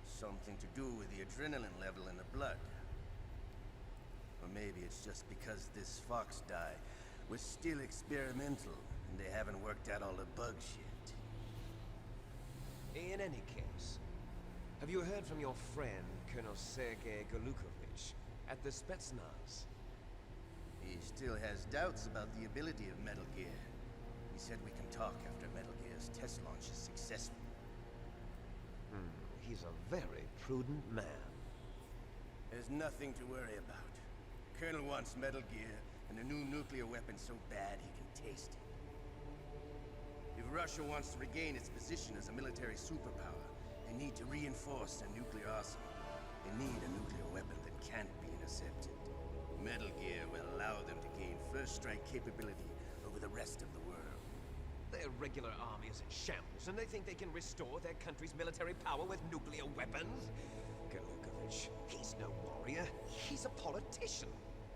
Something to do with the adrenaline level in the blood. Or maybe it's just because this Fox dye was still experimental and they haven't worked out all the bugs yet. In any case, have you heard from your friend, Colonel Sergei Golukovich, at the Spetsnaz? He still has doubts about the ability of Metal Gear. He said we can talk after Metal Gear's test launch is successful. He's a very prudent man. There's nothing to worry about. Colonel wants Metal Gear and a new nuclear weapon so bad he can taste it. If Russia wants to regain its position as a military superpower, they need to reinforce their nuclear arsenal. They need a nuclear weapon that can't be intercepted. Metal Gear will allow them to gain first strike capability over the rest of the world. Their regular army is in shambles, and they think they can restore their country's military power with nuclear weapons? Golukovich, he's no warrior. He's a politician.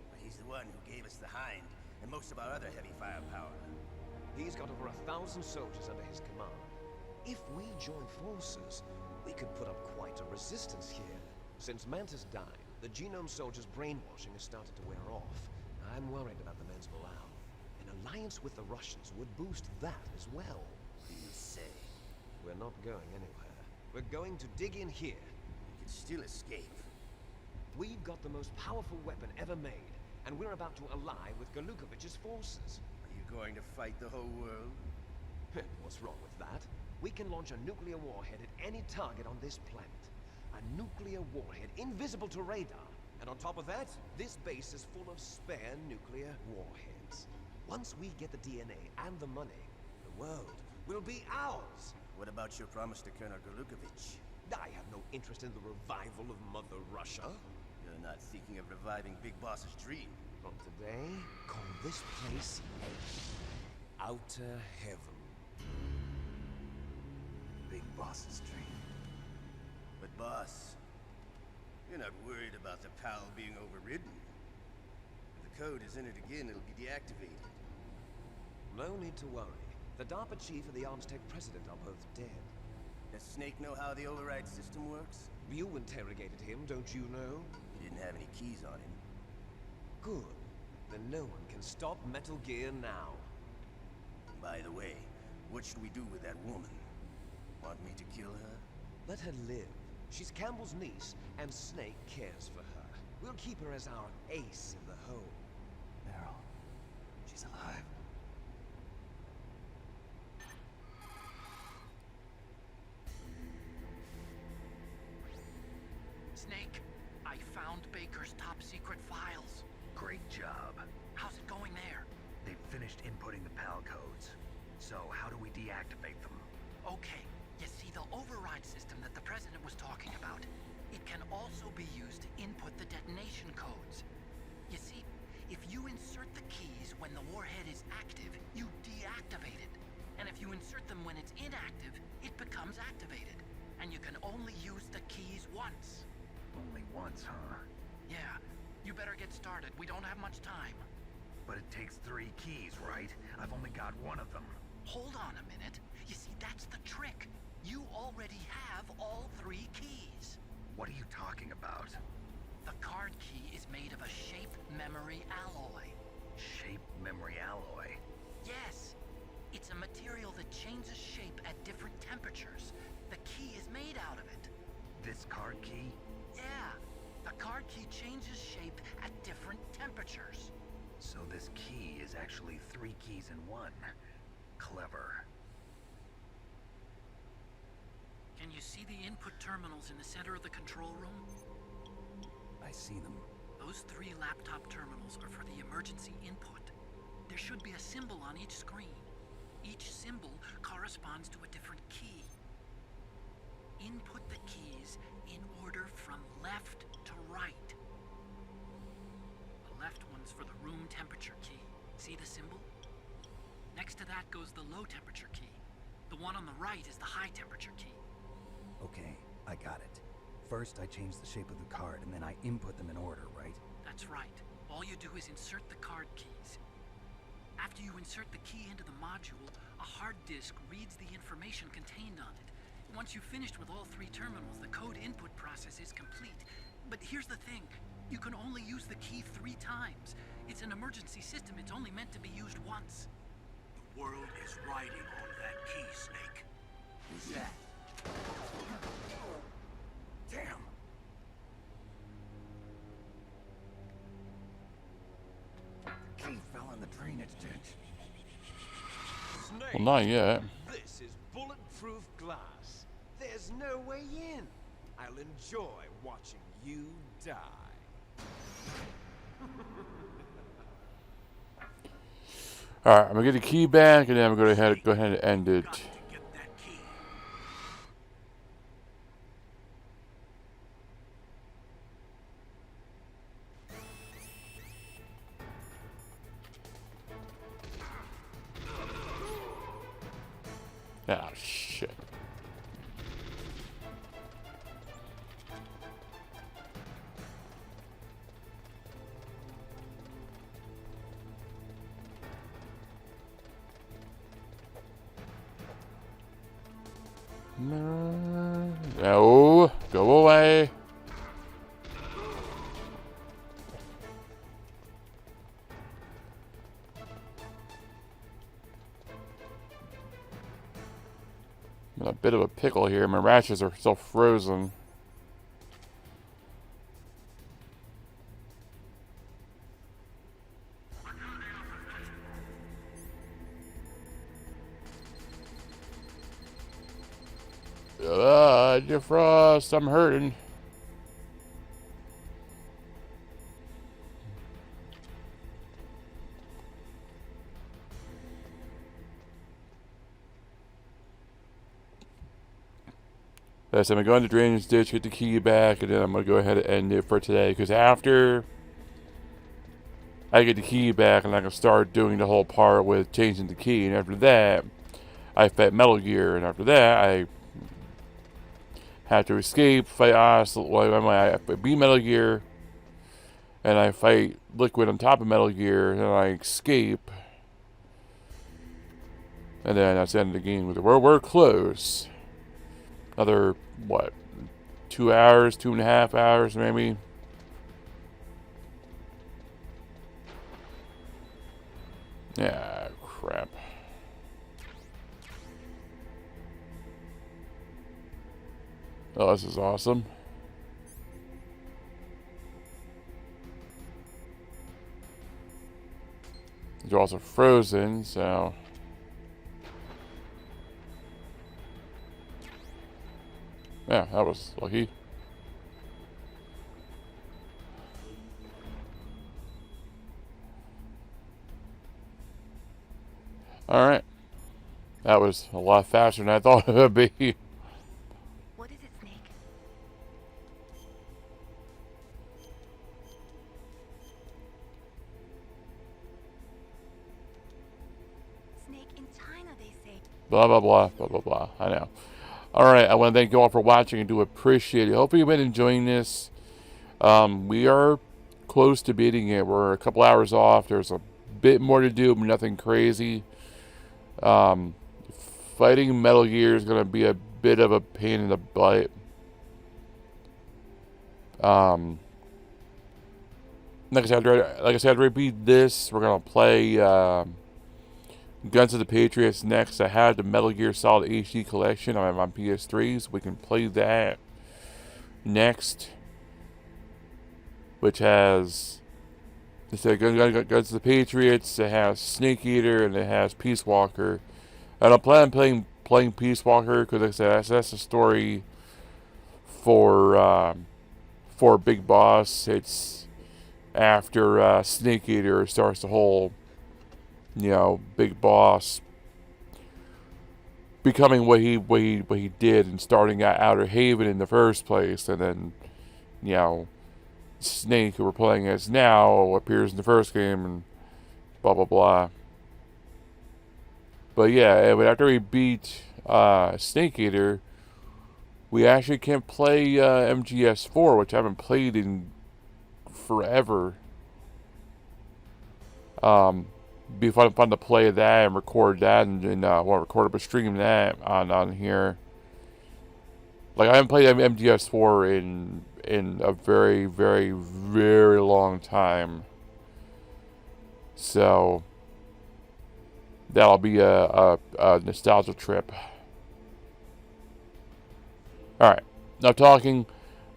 But he's the one who gave us the Hind and most of our other heavy firepower. He's got over 1,000 soldiers under his command. If we join forces, we could put up quite a resistance here. Since Mantis died, the genome soldiers' brainwashing has started to wear off. I'm worried about the men's morale. An alliance with the Russians would boost that as well. What do you say? We're not going anywhere. We're going to dig in here. We could still escape. We've got the most powerful weapon ever made, and we're about to ally with Golukovich's forces. Are you going to fight the whole world? What's wrong with that? We can launch a nuclear warhead at any target on this planet. A nuclear warhead invisible to radar. And on top of that, this base is full of spare nuclear warheads. Once we get the DNA and the money, the world will be ours. What about your promise to Colonel Golukovich? I have no interest in the revival of Mother Russia. You're not thinking of reviving Big Boss's dream. From today, call this place Outer Heaven. Big boss's dream. But boss, you're not worried about the PAL being overridden. If the code is entered again, it'll be deactivated. No need to worry. The DARPA chief and the Armstech president are both dead. Does Snake know how the override system works? You interrogated him, don't you know? He didn't have any keys on him. Good. Then no one can stop Metal Gear now. By the way, what should we do with that woman? Want me to kill her? Let her live. She's Campbell's niece, and Snake cares for her. We'll keep her as our ace in the hole. Meryl, she's alive. Snake, I found Baker's top secret files. Great job. How's it going there? They've finished inputting the PAL codes. So how do we deactivate them? Okay, you see the override system that the president was talking about. It can also be used to input the detonation codes. You see, if you insert the keys when the warhead is active, you deactivate it. And if you insert them when it's inactive, it becomes activated. And you can only use the keys once. Only once, huh? Yeah, you better get started. We don't have much time. But it takes 3 keys, right? I've only got one of them. Hold on a minute. You see, that's the trick. You already have all 3 keys. What are you talking about? The card key is made of a shape memory alloy. Shape memory alloy? Yes. It's a material that changes shape at different temperatures. The key is made out of it. This card key? Yeah. The card key changes shape at different temperatures. So this key is actually 3 keys in one. Clever. Can you see the input terminals in the center of the control room? I see them. Those 3 laptop terminals are for the emergency input. There should be a symbol on each screen. Each symbol corresponds to a different key. Input the keys in order from left to right. The left one's for the room temperature key. See the symbol? Next to that goes the low temperature key. The one on the right is the high temperature key. Okay, I got it. First, I change the shape of the card, and then I input them in order, right? That's right. All you do is insert the card keys. After you insert the key into the module, a hard disk reads the information contained on it. Once you've finished with all 3 terminals, the code input process is complete. But here's the thing. You can only use the key 3 times. It's an emergency system. It's only meant to be used once. The world is riding on that key, Snake. Who's that? Damn! The key fell in the drainage ditch. Snake, Well, not yet. this is bulletproof glass. There's no way in. I'll enjoy watching you die. Alright, I'm gonna get the key back and then I'm gonna go ahead and end it. Got to get that key. Ah, shit. No, go away. I'm in a bit of a pickle here. My rashes are still frozen. Defrost, I'm hurting. So I'm going to go in the drainage ditch, get the key back, and then I'm going to go ahead and end it for today. Because after I get the key back, and I can start doing the whole part with changing the key. And after that, I fight Metal Gear. And after that, I have to escape, fight I beat Metal Gear, and I fight Liquid on top of Metal Gear, and I escape. And then that's the end of the game. We're close. Another, what, 2 hours, 2.5 hours, maybe? Yeah, crap. Oh, this is awesome. They're also frozen, so... Yeah, that was lucky. Alright. That was a lot faster than I thought it would be. What is it, Snake? Snake, in China they say. Blah, blah, blah, blah, blah, blah. I know. Alright, I want to thank you all for watching. I do appreciate it. Hopefully you've been enjoying this. We are close to beating it. We're a couple hours off. There's a bit more to do, but nothing crazy. Fighting Metal Gear is going to be a bit of a pain in the butt. Like I said, to beat this, we're going to play Guns of the Patriots next. I had the Metal Gear Solid HD collection on my PS3, so we can play that next. Which has, it said Guns of the Patriots, it has Snake Eater, and it has Peace Walker. I don't plan on playing Peace Walker, because like I said, that's the story for Big Boss. It's after Snake Eater starts the whole, you know, Big Boss becoming what he did and starting at Outer Haven in the first place, and then, you know, Snake, who we're playing as now, appears in the first game, and blah blah blah. But yeah, after we beat Snake Eater, we actually can play MGS4, which I haven't played in forever. Be fun to play that and record that, and record up a stream that on here. Like, I haven't played MGS4 in a very, very, very long time. So that'll be a nostalgia trip. Alright, enough talking.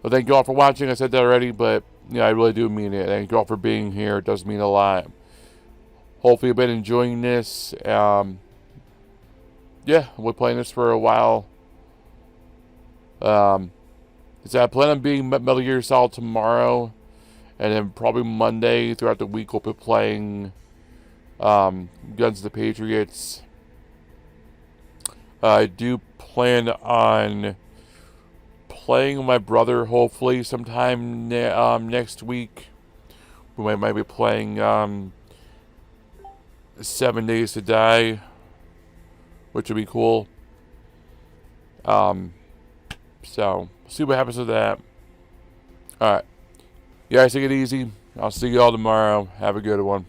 Well, thank you all for watching. I said that already, but yeah, I really do mean it. Thank you all for being here. It does mean a lot. Hopefully you've been enjoying this. Yeah, we're playing this for a while. So I plan on being Metal Gear Solid tomorrow, and then probably Monday throughout the week we'll be playing Guns of the Patriots. I do plan on playing with my brother hopefully sometime next week. We might be playing 7 Days to Die, which would be cool. So, see what happens with that. Alright. You guys take it easy. I'll see you all tomorrow. Have a good one.